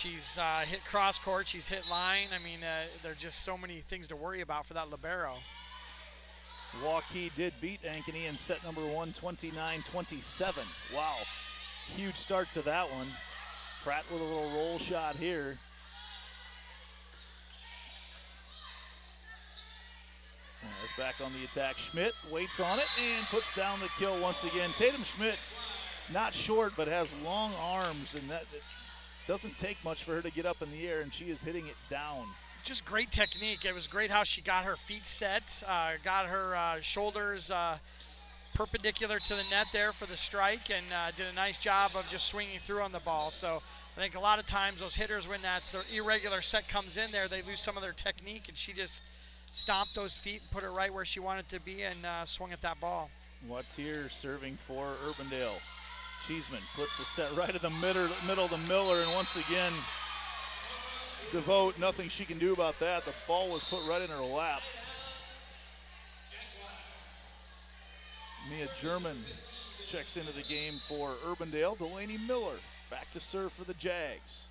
She's hit cross court. She's hit line. I mean, there are just so many things to worry about for that libero. Waukee did beat Ankeny in set number 1, 29-27. Wow, huge start to that one. Pratt with a little roll shot here. Is back on the attack. Schmidt waits on it and puts down the kill once again. Tatum Schmidt, not short, but has long arms, and that it doesn't take much for her to get up in the air, and she is hitting it down. Just great technique. It was great how she got her feet set, got her shoulders perpendicular to the net there for the strike, and did a nice job of just swinging through on the ball. So I think a lot of times those hitters, when that irregular set comes in there, they lose some of their technique, and she just stomped those feet and put it right where she wanted to be and swung at that ball. Wattier serving for Urbandale. Cheeseman puts the set right in the middle to Miller, and once again, DeVote, nothing she can do about that. The ball was put right in her lap. Mia German checks into the game for Urbandale. Delaney Miller back to serve for the Jags.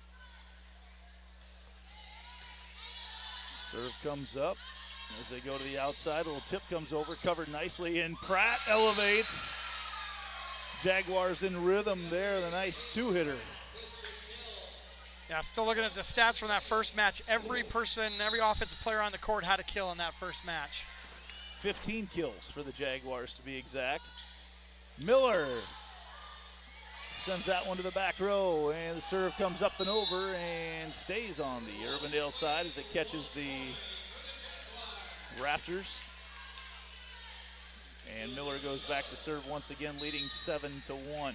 Serve comes up. As they go to the outside, a little tip comes over, covered nicely, and Pratt elevates. Jaguars in rhythm there, the nice two-hitter. Yeah, still looking at the stats from that first match. Every person, every offensive player on the court had a kill in that first match. 15 kills for the Jaguars to be exact. Miller sends that one to the back row, and the serve comes up and over and stays on the Urbandale side as it catches the rafters. And Miller goes back to serve once again, leading 7-1.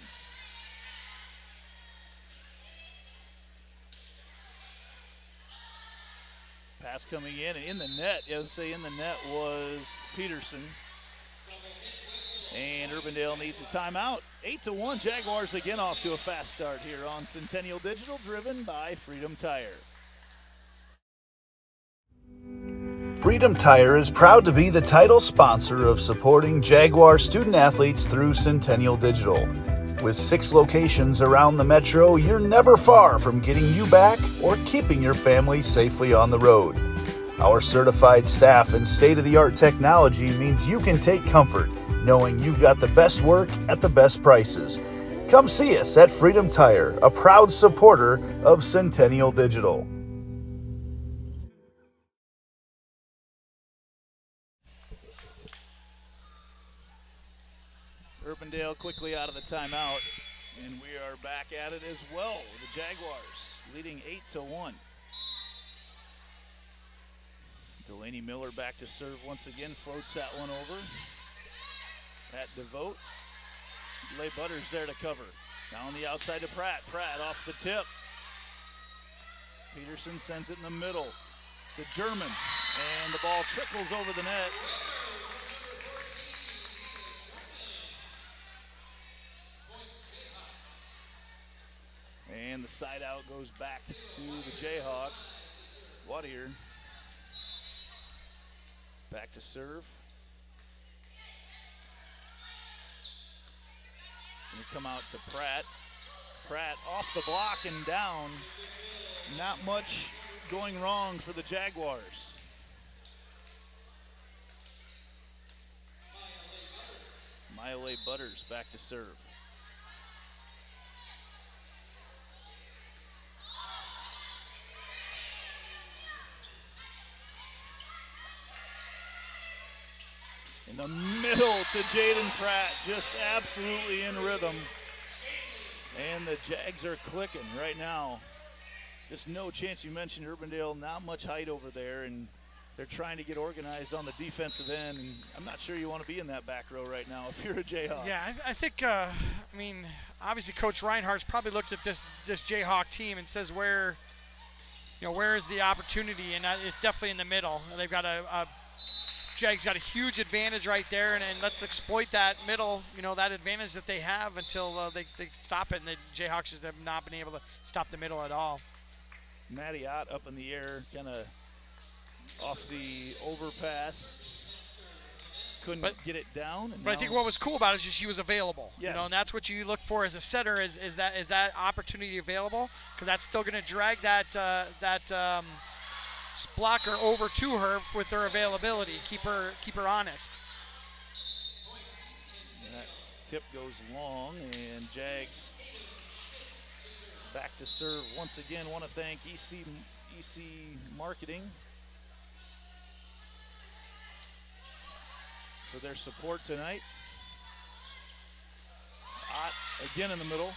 Pass coming in, and in the net, I would say in the net was Peterson. And Urbandale needs a timeout. 8-1, Jaguars again off to a fast start here on Centennial Digital, driven by Freedom Tire. Freedom Tire is proud to be the title sponsor of supporting Jaguar student athletes through Centennial Digital. With 6 locations around the metro, you're never far from getting you back or keeping your family safely on the road. Our certified staff and state-of-the-art technology means you can take comfort knowing you've got the best work at the best prices. Come see us at Freedom Tire, a proud supporter of Centennial Digital. Urbandale quickly out of the timeout, and we are back at it as well. The Jaguars leading 8-1. Delaney Miller back to serve once again, floats that one over at DeVote. Lay Butters there to cover. Down the outside to Pratt. Pratt off the tip. Peterson sends it in the middle to German, and the ball trickles over the net. And the side out goes back to the Jayhawks. Wattier back to serve. And we come out to Pratt. Pratt off the block and down. Not much going wrong for the Jaguars. Maya Butters back to serve. In the middle to Jaden Pratt, just absolutely in rhythm. And the Jags are clicking right now. Just no chance. You mentioned Urbandale, not much height over there, and they're trying to get organized on the defensive end. And I'm not sure you want to be in that back row right now if you're a Jayhawk. Yeah, I think, I mean, obviously Coach Reinhardt's probably looked at this Jayhawk team and says where is the opportunity, and it's definitely in the middle. They've got a Jags got a huge advantage right there, and let's exploit that middle, that advantage that they have until they stop it, and the Jayhawks just have not been able to stop the middle at all. Maddie Ott up in the air, kind of off the overpass. Couldn't get it down. But I think what was cool about it is she was available. Yes. And that's what you look for as a setter is that opportunity available, because that's still going to drag that blocker over to her with her availability. Keep her honest. And that tip goes long, and Jags back to serve once again. Want to thank EC Marketing for their support tonight. Ott again in the middle.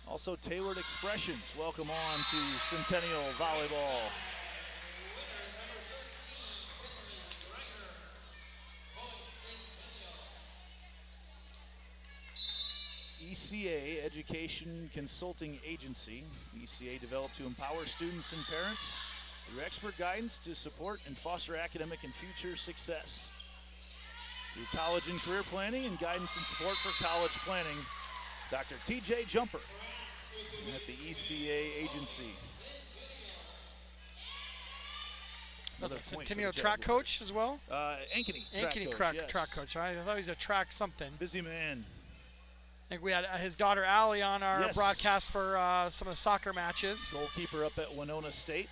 Also Tailored Expressions. Welcome on to Centennial Volleyball. ECA, Education Consulting Agency. ECA developed to empower students and parents through expert guidance to support and foster academic and future success. Through college and career planning and guidance and support for college planning, Dr. TJ Jumper at the ECA agency. Another Centennial track coach as well? Ankeny track coach. I thought he was a track something. Busy man. I think we had his daughter Allie on our broadcast for some of the soccer matches. Goalkeeper up at Winona State.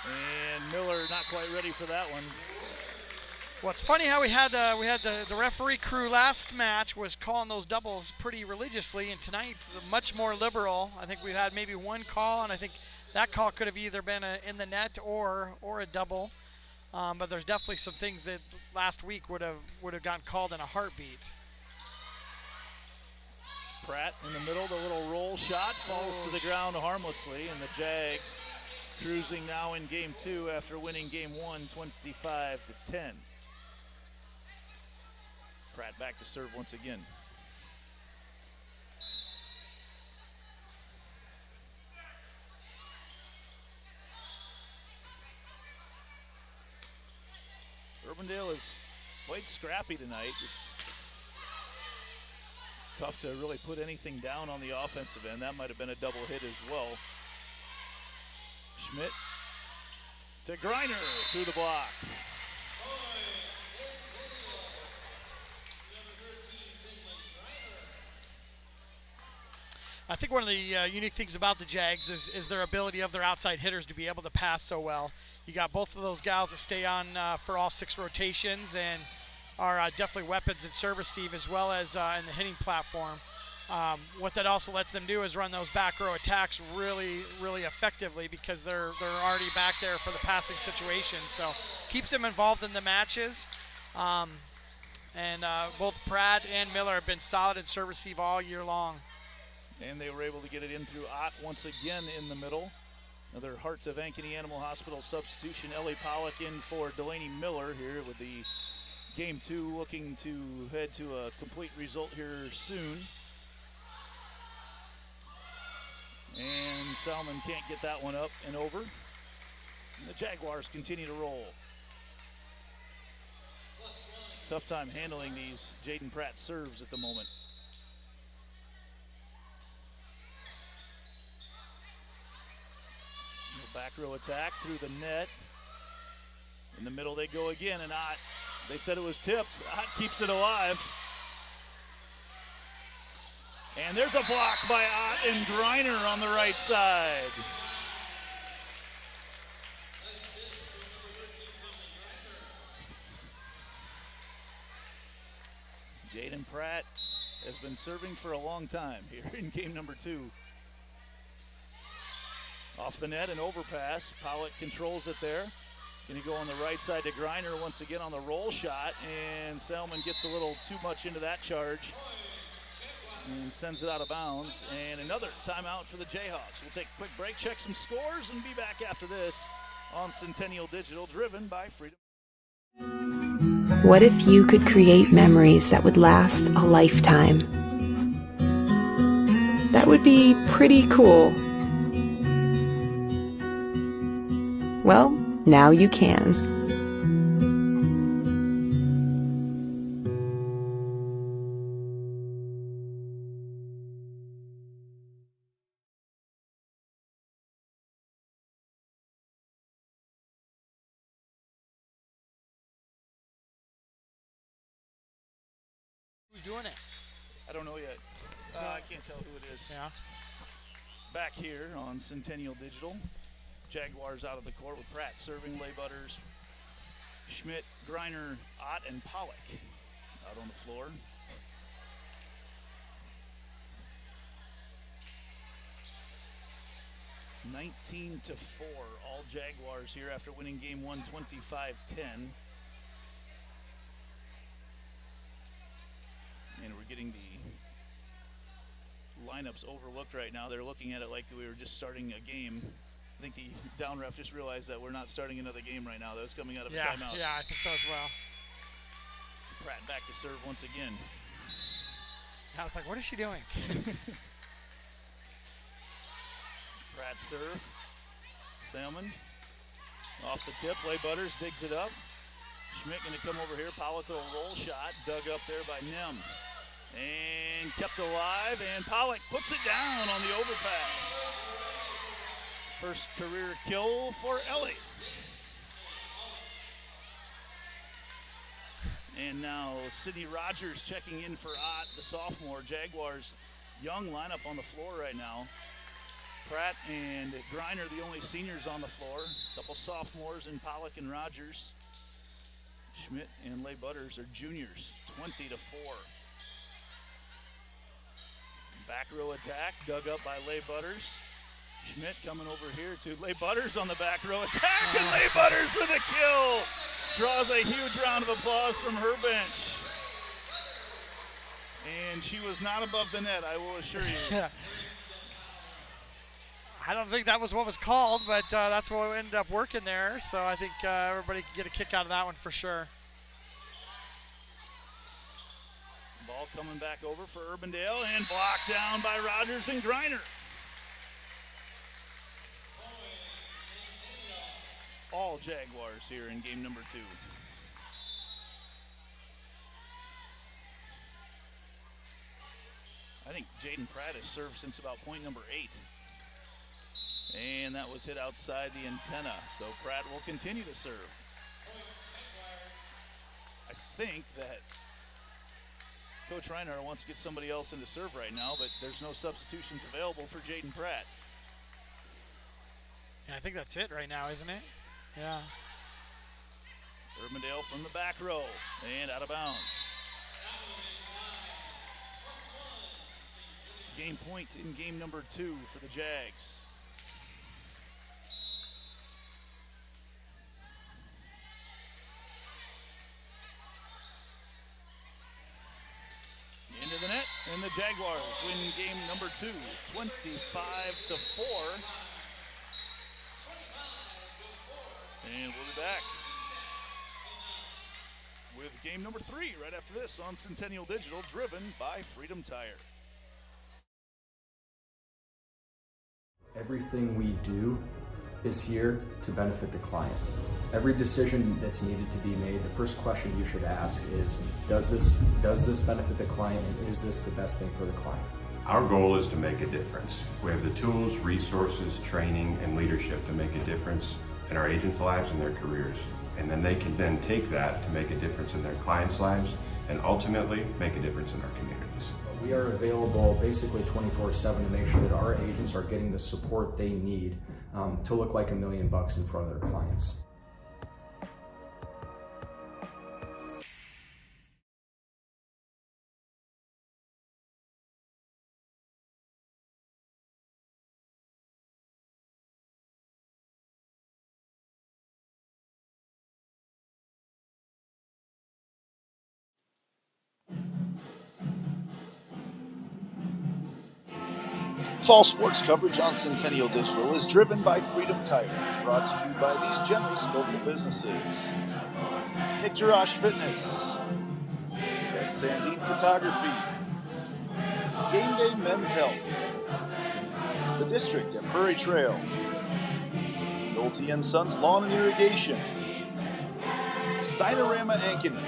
And Miller not quite ready for that one. Well, it's funny how we had the referee crew last match was calling those doubles pretty religiously, and tonight much more liberal. I think we had maybe one call, and I think that call could have either been in the net or a double. But there's definitely some things that last week would have gotten called in a heartbeat. Pratt in the middle, the little roll shot falls to the ground harmlessly, and the Jags cruising now in game 2 after winning game 1 25-10. Pratt back to serve once again. Urbandale has played scrappy tonight. Just tough to really put anything down on the offensive end. That might have been a double hit as well. Schmidt to Greiner through the block. I think one of the unique things about the Jags is their ability of their outside hitters to be able to pass so well. You got both of those gals that stay on for all 6 rotations and are definitely weapons in serve receive as well as in the hitting platform. What that also lets them do is run those back row attacks really, really effectively because they're already back there for the passing situation. So keeps them involved in the matches. And both Pratt and Miller have been solid in serve receive all year long. And they were able to get it in through Ott once again in the middle. Another Hearts of Ankeny Animal Hospital substitution. Ellie Pollock in for Delaney Miller here with the game 2 looking to head to a complete result here soon. And Salmon can't get that one up and over. And the Jaguars continue to roll. Tough time handling these Jaden Pratt serves at the moment. Back row attack through the net. In the middle they go again, and Ott, they said it was tipped. Ott keeps it alive. And there's a block by Ott and Greiner on the right side. Jaden Pratt has been serving for a long time here in game number 2. Off the net and overpass. Pollock controls it there. Going to go on the right side to Greiner once again on the roll shot, and Selman gets a little too much into that charge and sends it out of bounds. And another timeout for the Jayhawks. We'll take a quick break, check some scores, and be back after this on Centennial Digital, driven by Freedom. What if you could create memories that would last a lifetime? That would be pretty cool. Well, now you can. Who's doing it? I don't know yet. I can't tell who it is. Yeah. Back here on Centennial Digital, Jaguars out of the court with Pratt serving, Lay Butters, Schmidt, Greiner, Ott, and Pollock out on the floor. $19-4, all Jaguars here after winning game 1, 25-10. And we're getting the lineups overlooked right now. They're looking at it like we were just starting a game. I think the down ref just realized that we're not starting another game right now. That was coming out of a timeout. Yeah, I think so as well. Pratt back to serve once again. I was like, what is she doing? Pratt serve. Salmon off the tip. Lay Butters digs it up. Schmidt going to come over here. Pollock will roll shot. Dug up there by Nem. And kept alive. And Pollock puts it down on the overpass. First career kill for Ellie. And now Sydney Rogers checking in for Ott, the sophomore. Jaguars young lineup on the floor right now. Pratt and Greiner, the only seniors on the floor. A couple sophomores in Pollock and Rogers. Schmidt and Lay Butters are juniors, 20-4. Back row attack, dug up by Lay Butters. Schmidt coming over here to Lay Butters on the back row attack, and Lay Butters with a kill. Draws a huge round of applause from her bench. And she was not above the net, I will assure you. I don't think that was what was called, but that's what ended up working there. So I think everybody can get a kick out of that one for sure. Ball coming back over for Urbandale and blocked down by Rogers and Greiner. All Jaguars here in game number 2. I think Jaden Pratt has served since about point number 8. And that was hit outside the antenna, so Pratt will continue to serve. I think that Coach Reinhardt wants to get somebody else in to serve right now, but there's no substitutions available for Jaden Pratt. Yeah, I think that's it right now, isn't it? Yeah. Urbandale from the back row and out of bounds. Game point in game number 2 for the Jags. Into the net, and the Jaguars win game number 2, 25-4. And we'll be back with game number 3 right after this on Centennial Digital, driven by Freedom Tire. Everything we do is here to benefit the client. Every decision that's needed to be made, the first question you should ask is, does this benefit the client, and is this the best thing for the client? Our goal is to make a difference. We have the tools, resources, training, and leadership to make a difference in our agents' lives and their careers. And then they can then take that to make a difference in their clients' lives and ultimately make a difference in our communities. We are available basically 24/7 to make sure that our agents are getting the support they need to look like $1 million in front of their clients. Fall sports coverage on Centennial Digital is driven by Freedom Tire, brought to you by these generous local businesses. Nick Jarash Fitness, Ted Sandine Photography, Game Day Men's Health, The District at Prairie Trail. Nolte & Sons Lawn and Irrigation. Cinerama Ankeny.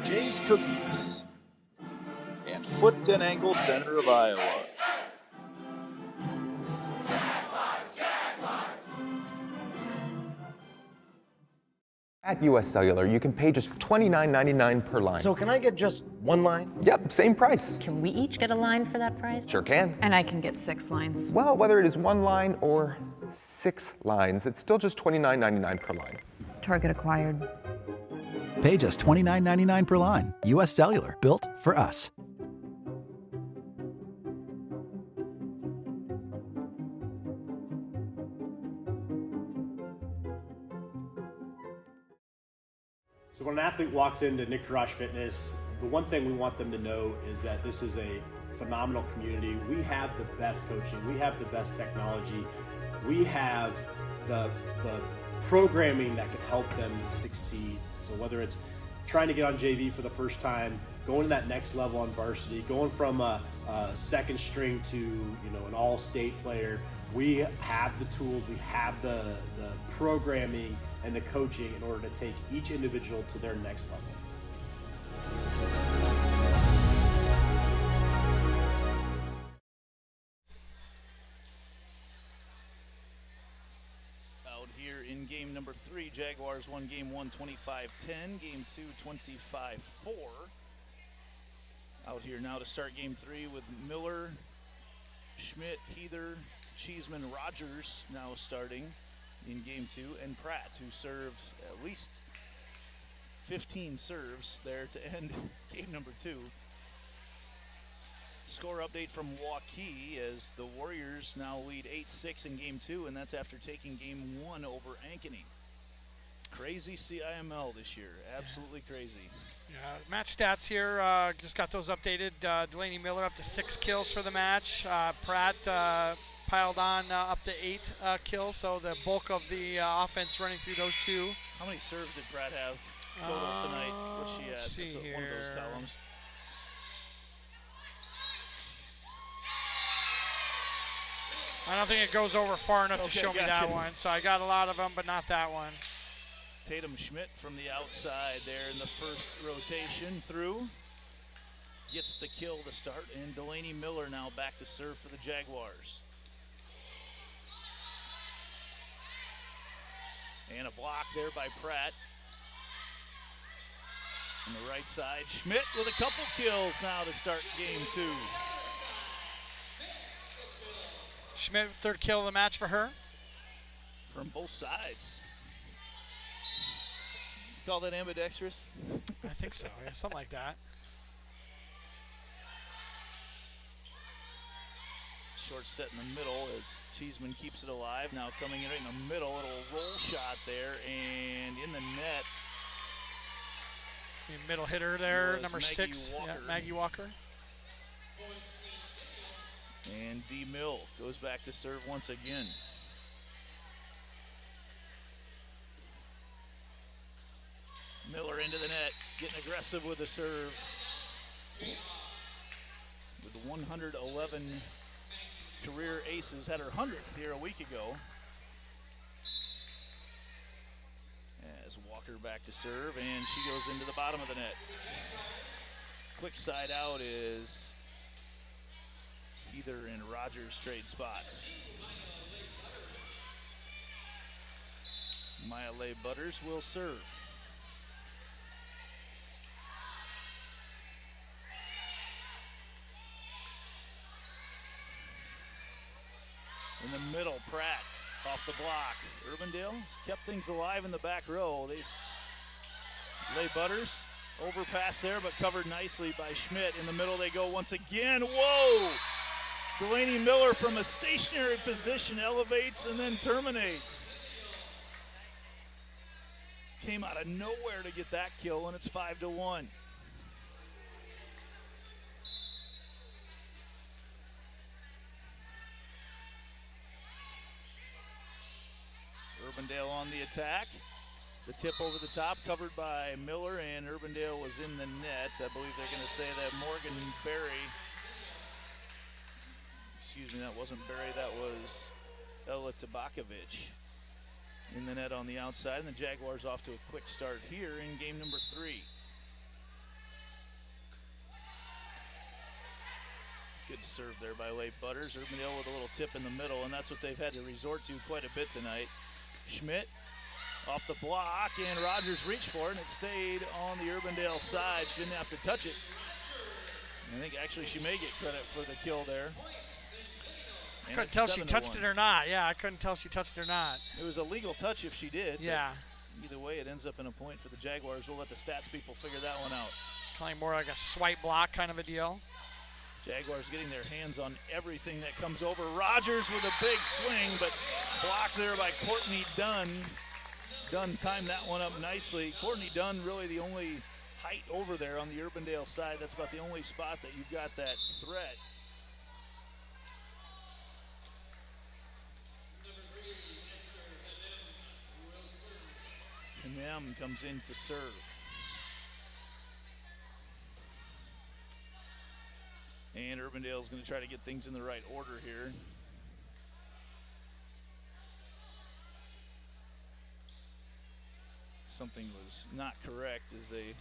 Jay's Cookies. And Foot and Ankle Center of Iowa. At US Cellular, you can pay just $29.99 per line. So can I get just one line? Yep, same price. Can we each get a line for that price? Sure can. And I can get 6 lines. Well, whether it is 1 line or 6 lines, it's still just $29.99 per line. Target acquired. Pay just $29.99 per line. US Cellular, built for us. So when an athlete walks into Nick Drosh Fitness, the one thing we want them to know is that this is a phenomenal community. We have the best coaching. We have the best technology. We have the programming that can help them succeed. So whether it's trying to get on JV for the first time, going to that next level on varsity, going from a second string to an all-state player, we have the tools, we have the programming and the coaching in order to take each individual to their next level. Out here in game number 3, Jaguars won game 1 25-10, game 2 25-4. Out here now to start game 3 with Miller, Schmidt, Heather, Cheeseman, Rogers now starting in game 2, and Pratt, who served at least 15 serves there to end game number 2. Score update from Waukee as the Warriors now lead 8-6 in game 2, and that's after taking game 1 over Ankeny. Crazy CIML this year, absolutely crazy. Yeah, match stats here, just got those updated. Delaney Miller up to 6 kills for the match. Pratt piled on up to 8 kills, so the bulk of the offense running through those 2. How many serves did Pratt have total tonight? What's she at? See That's one of those columns. I don't think it goes over far enough to show me that one, so I got a lot of them, but not that one. Tatum Schmidt from the outside there in the first rotation through. Gets the kill to start, and Delaney Miller now back to serve for the Jaguars. And a block there by Pratt. On the right side, Schmidt with a couple kills now to start game 2. Schmidt, 3rd kill of the match for her. From both sides. You call that ambidextrous? I think so, yeah, something like that. Short set in the middle as Cheeseman keeps it alive. Now coming in the middle, it'll roll shot there, and in the net. The middle hitter there, number Maggie 6, Walker. yeah, Maggie Walker. And D. Mill goes back to serve once again. Miller into the net, getting aggressive with the serve. With 111 career aces, had her 100th here a week ago. As Walker back to serve, and she goes into the bottom of the net. Quick side out is Heather and Rogers trade spots. Maya Leigh Butters will serve. In the middle, Pratt off the block. Urbandale kept things alive in the back row. Leigh Butters overpass there, but covered nicely by Schmidt. In the middle they go once again. Whoa! Delaney Miller from a stationary position elevates and then terminates. Came out of nowhere to get that kill, and it's 5-1. Urbandale on the attack. The tip over the top, covered by Miller, and Urbandale was in the net. I believe they're going to say that Morgan Berry excuse me, that wasn't Berry, that was Ella Tabakovic in the net on the outside, and the Jaguars off to a quick start here in game number 3. Good serve there by Leigh Butters. Urbandale with a little tip in the middle, and that's what they've had to resort to quite a bit tonight. Schmidt off the block, and Rogers reached for it, and it stayed on the Urbandale side. She didn't have to touch it. I think actually she may get credit for the kill there. I couldn't tell if she touched it or not. Yeah, I couldn't tell if she touched it or not. It was a legal touch if she did. Yeah. Either way, it ends up in a point for the Jaguars. We'll let the stats people figure that one out. Kind of more like a swipe block kind of a deal. Jaguars getting their hands on everything that comes over. Rogers with a big swing, but blocked there by Courtney Dunn. Dunn timed that one up nicely. Courtney Dunn really the only height over there on the Urbandale side. That's about the only spot that you've got that threat. Hanem comes in to serve. And Urbandale's going to try to get things in the right order here. Something was not correct as they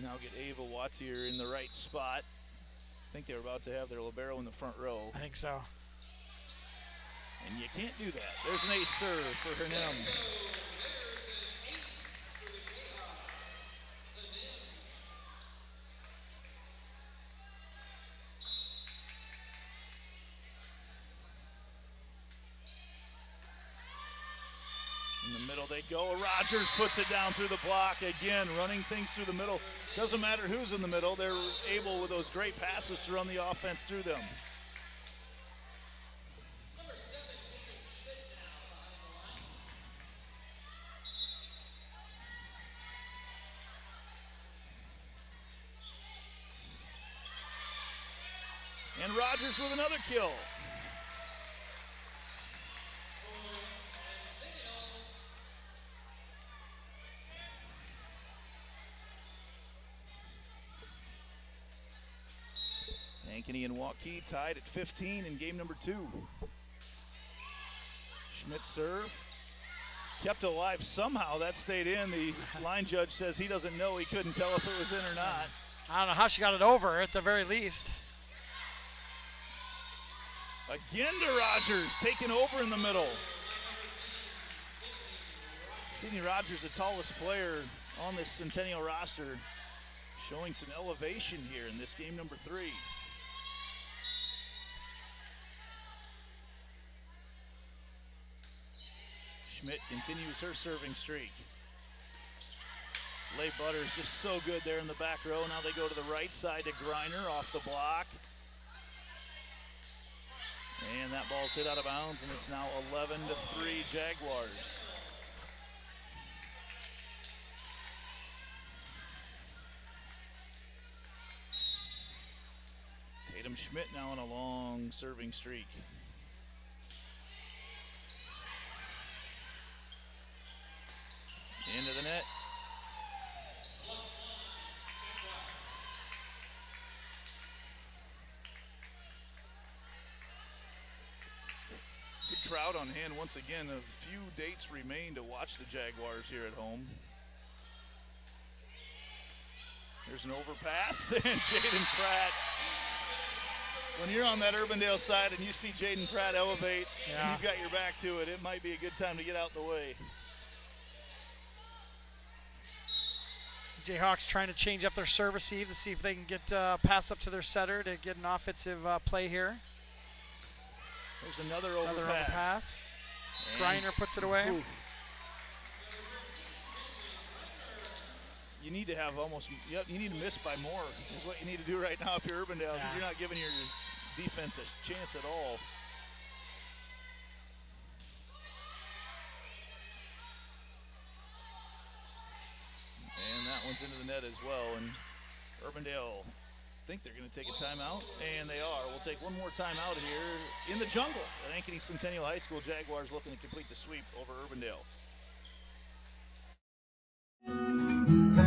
now get Ava Wattier in the right spot. I think they were about to have their libero in the front row. I think so. And you can't do that. There's an ace serve for Hanem. In the middle they go. Rogers puts it down through the block again, running things through the middle. Doesn't matter who's in the middle. They're able with those great passes to run the offense through them. And Rogers with another kill. Ankeny and Waukee tied at 15 in game number 2. Schmidt serve. Kept alive somehow. That stayed in. The line judge says he doesn't know. He couldn't tell if it was in or not. I don't know how she got it over at the very least. Again to Rogers, taken over in the middle. Sydney Rogers, the tallest player on this Centennial roster, showing some elevation here in this game number 3. Schmidt continues her serving streak. Leigh Butters just so good there in the back row. Now they go to the right side to Griner off the block. And that ball's hit out of bounds, and it's now 11-3 Jaguars. Tatum Schmidt now on a long serving streak. Into the net. Good crowd on hand once again. A few dates remain to watch the Jaguars here at home. There's an overpass, and Jaden Pratt. When you're on that Urbandale side and you see Jaden Pratt elevate, and you've got your back to it, it might be a good time to get out the way. Jayhawks trying to change up their serve receive to see if they can get pass up to their setter to get an offensive play here. There's another overpass. Griner puts it away. Ooh. You need to have you need to miss by more is what you need to do right now if you're Urbandale, because you're not giving your defense a chance at all. And that one's into the net as well. And Urbandale think they're going to take a timeout, and they are. We'll take one more timeout here in the jungle at Ankeny Centennial High School. Jaguars looking to complete the sweep over Urbandale.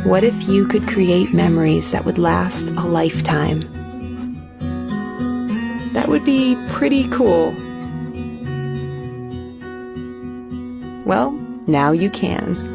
What if you could create memories that would last a lifetime? That would would be pretty cool. Well, now you can.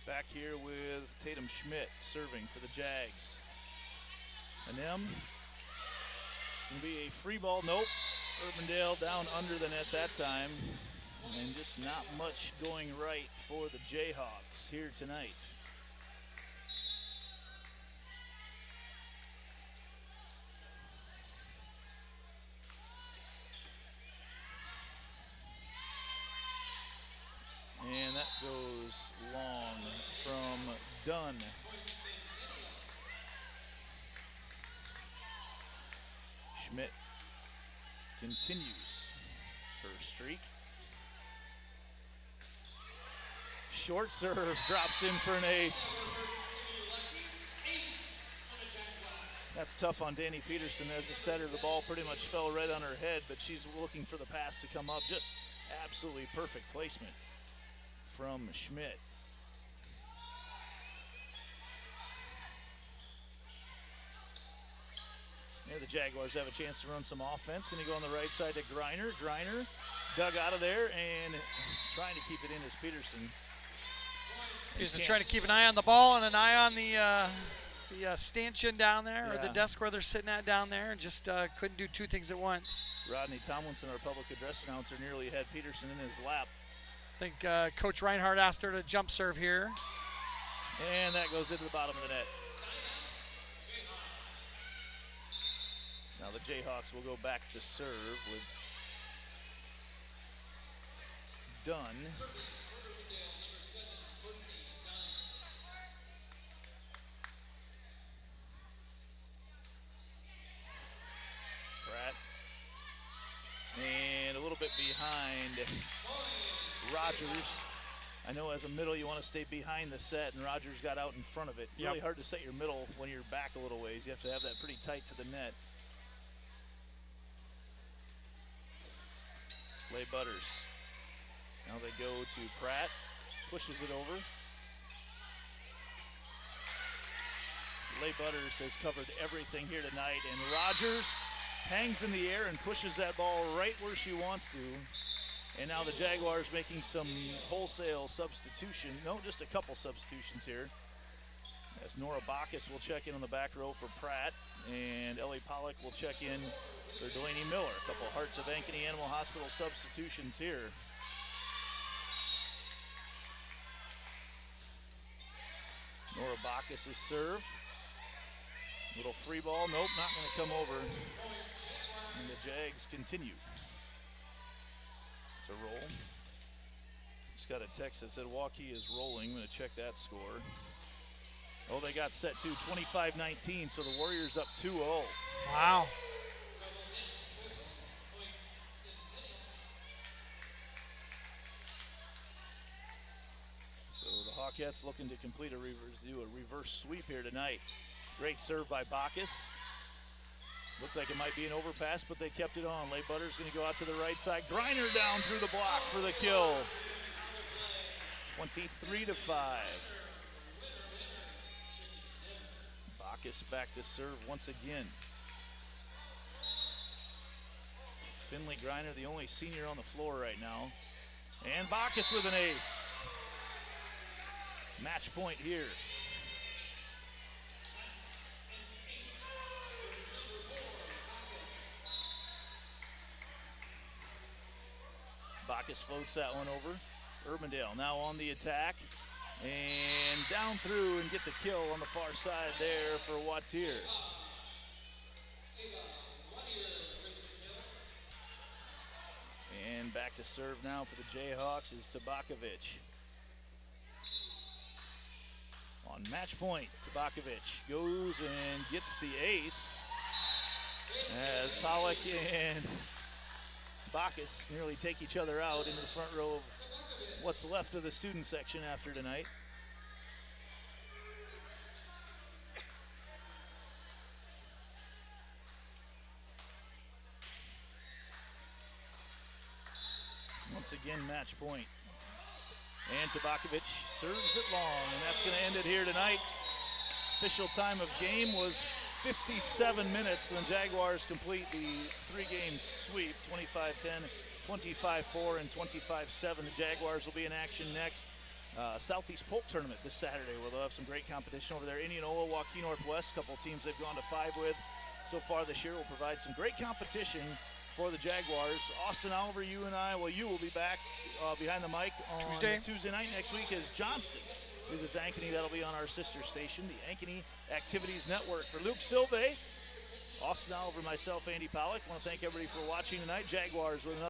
Back here with Tatum Schmidt serving for the Jags. And them gonna be a free ball. Nope. Urbandale down under the net that time. And just not much going right for the Jayhawks here tonight. And that goes long from Dunn. Schmidt continues her streak. Short serve drops in for an ace. That's tough on Danny Peterson as a setter. The ball pretty much fell right on her head, but she's looking for the pass to come up. Just absolutely perfect placement from Schmidt. Here the Jaguars have a chance to run some offense. Going to go on the right side to Griner. Griner dug out of there and trying to keep it in as Peterson. Peterson trying to keep an eye on the ball and an eye on the stanchion down there, or the desk where they're sitting at down there, and just couldn't do two things at once. Rodney Tomlinson, our public address announcer, nearly had Peterson in his lap. I think Coach Reinhardt asked her to jump serve here. And that goes into the bottom of the net. So now the Jayhawks will go back to serve with Dunn. Pratt. And a little bit behind Rogers. I know as a middle you want to stay behind the set, and Rogers got out in front of it. Really hard to set your middle when you're back a little ways. You have to have that pretty tight to the net. Lay Butters. Now they go to Pratt. Pushes it over. Lay Butters has covered everything here tonight, and Rogers hangs in the air and pushes that ball right where she wants to. And now the Jaguars making some wholesale substitution. No, just a couple substitutions here. As Nora Bacchus will check in on the back row for Pratt, and Ellie Pollock will check in for Delaney Miller. A couple Hearts of Ankeny Animal Hospital substitutions here. Nora Bacchus' serve. Little free ball. Nope, not going to come over. And the Jags continue to roll. Just got a text that said Waukee is rolling. I'm going to check that score. Oh, they got set to 25-19, so the Warriors up 2-0. Wow. So the Hawkettes looking to complete do a reverse sweep here tonight. Great serve by Bacchus. Looked like it might be an overpass, but they kept it on. Lay Butters going to go out to the right side. Griner down through the block for the kill. 23-5. Bacchus back to serve once again. Finley Griner, the only senior on the floor right now. And Bacchus with an ace. Match point here. Bacchus floats that one over. Urbandale now on the attack. And down through and get the kill on the far side there for Wattier. And back to serve now for the Jayhawks is Tabakovic. On match point, Tabakovic goes and gets the ace as Pollock and Bacchus nearly take each other out into the front row of what's left of the student section after tonight. Once again, match point. And Tabakovic serves it long, and that's going to end it here tonight. Official time of game was 57 minutes, and the Jaguars complete the three-game sweep, 25-10, 25-4, and 25-7. The Jaguars will be in action next. Southeast Polk Tournament this Saturday, where they'll have some great competition over there. Indianola, Waukee Northwest, a couple teams they've gone to 5 with so far this year, will provide some great competition for the Jaguars. Austin Oliver, you will be back behind the mic on Tuesday night next week as Johnston visits Ankeny. That'll be on our sister station, the Ankeny Activities Network. For Luke Silve, Austin Oliver, myself, Andy Pollock, I want to thank everybody for watching tonight. Jaguars with another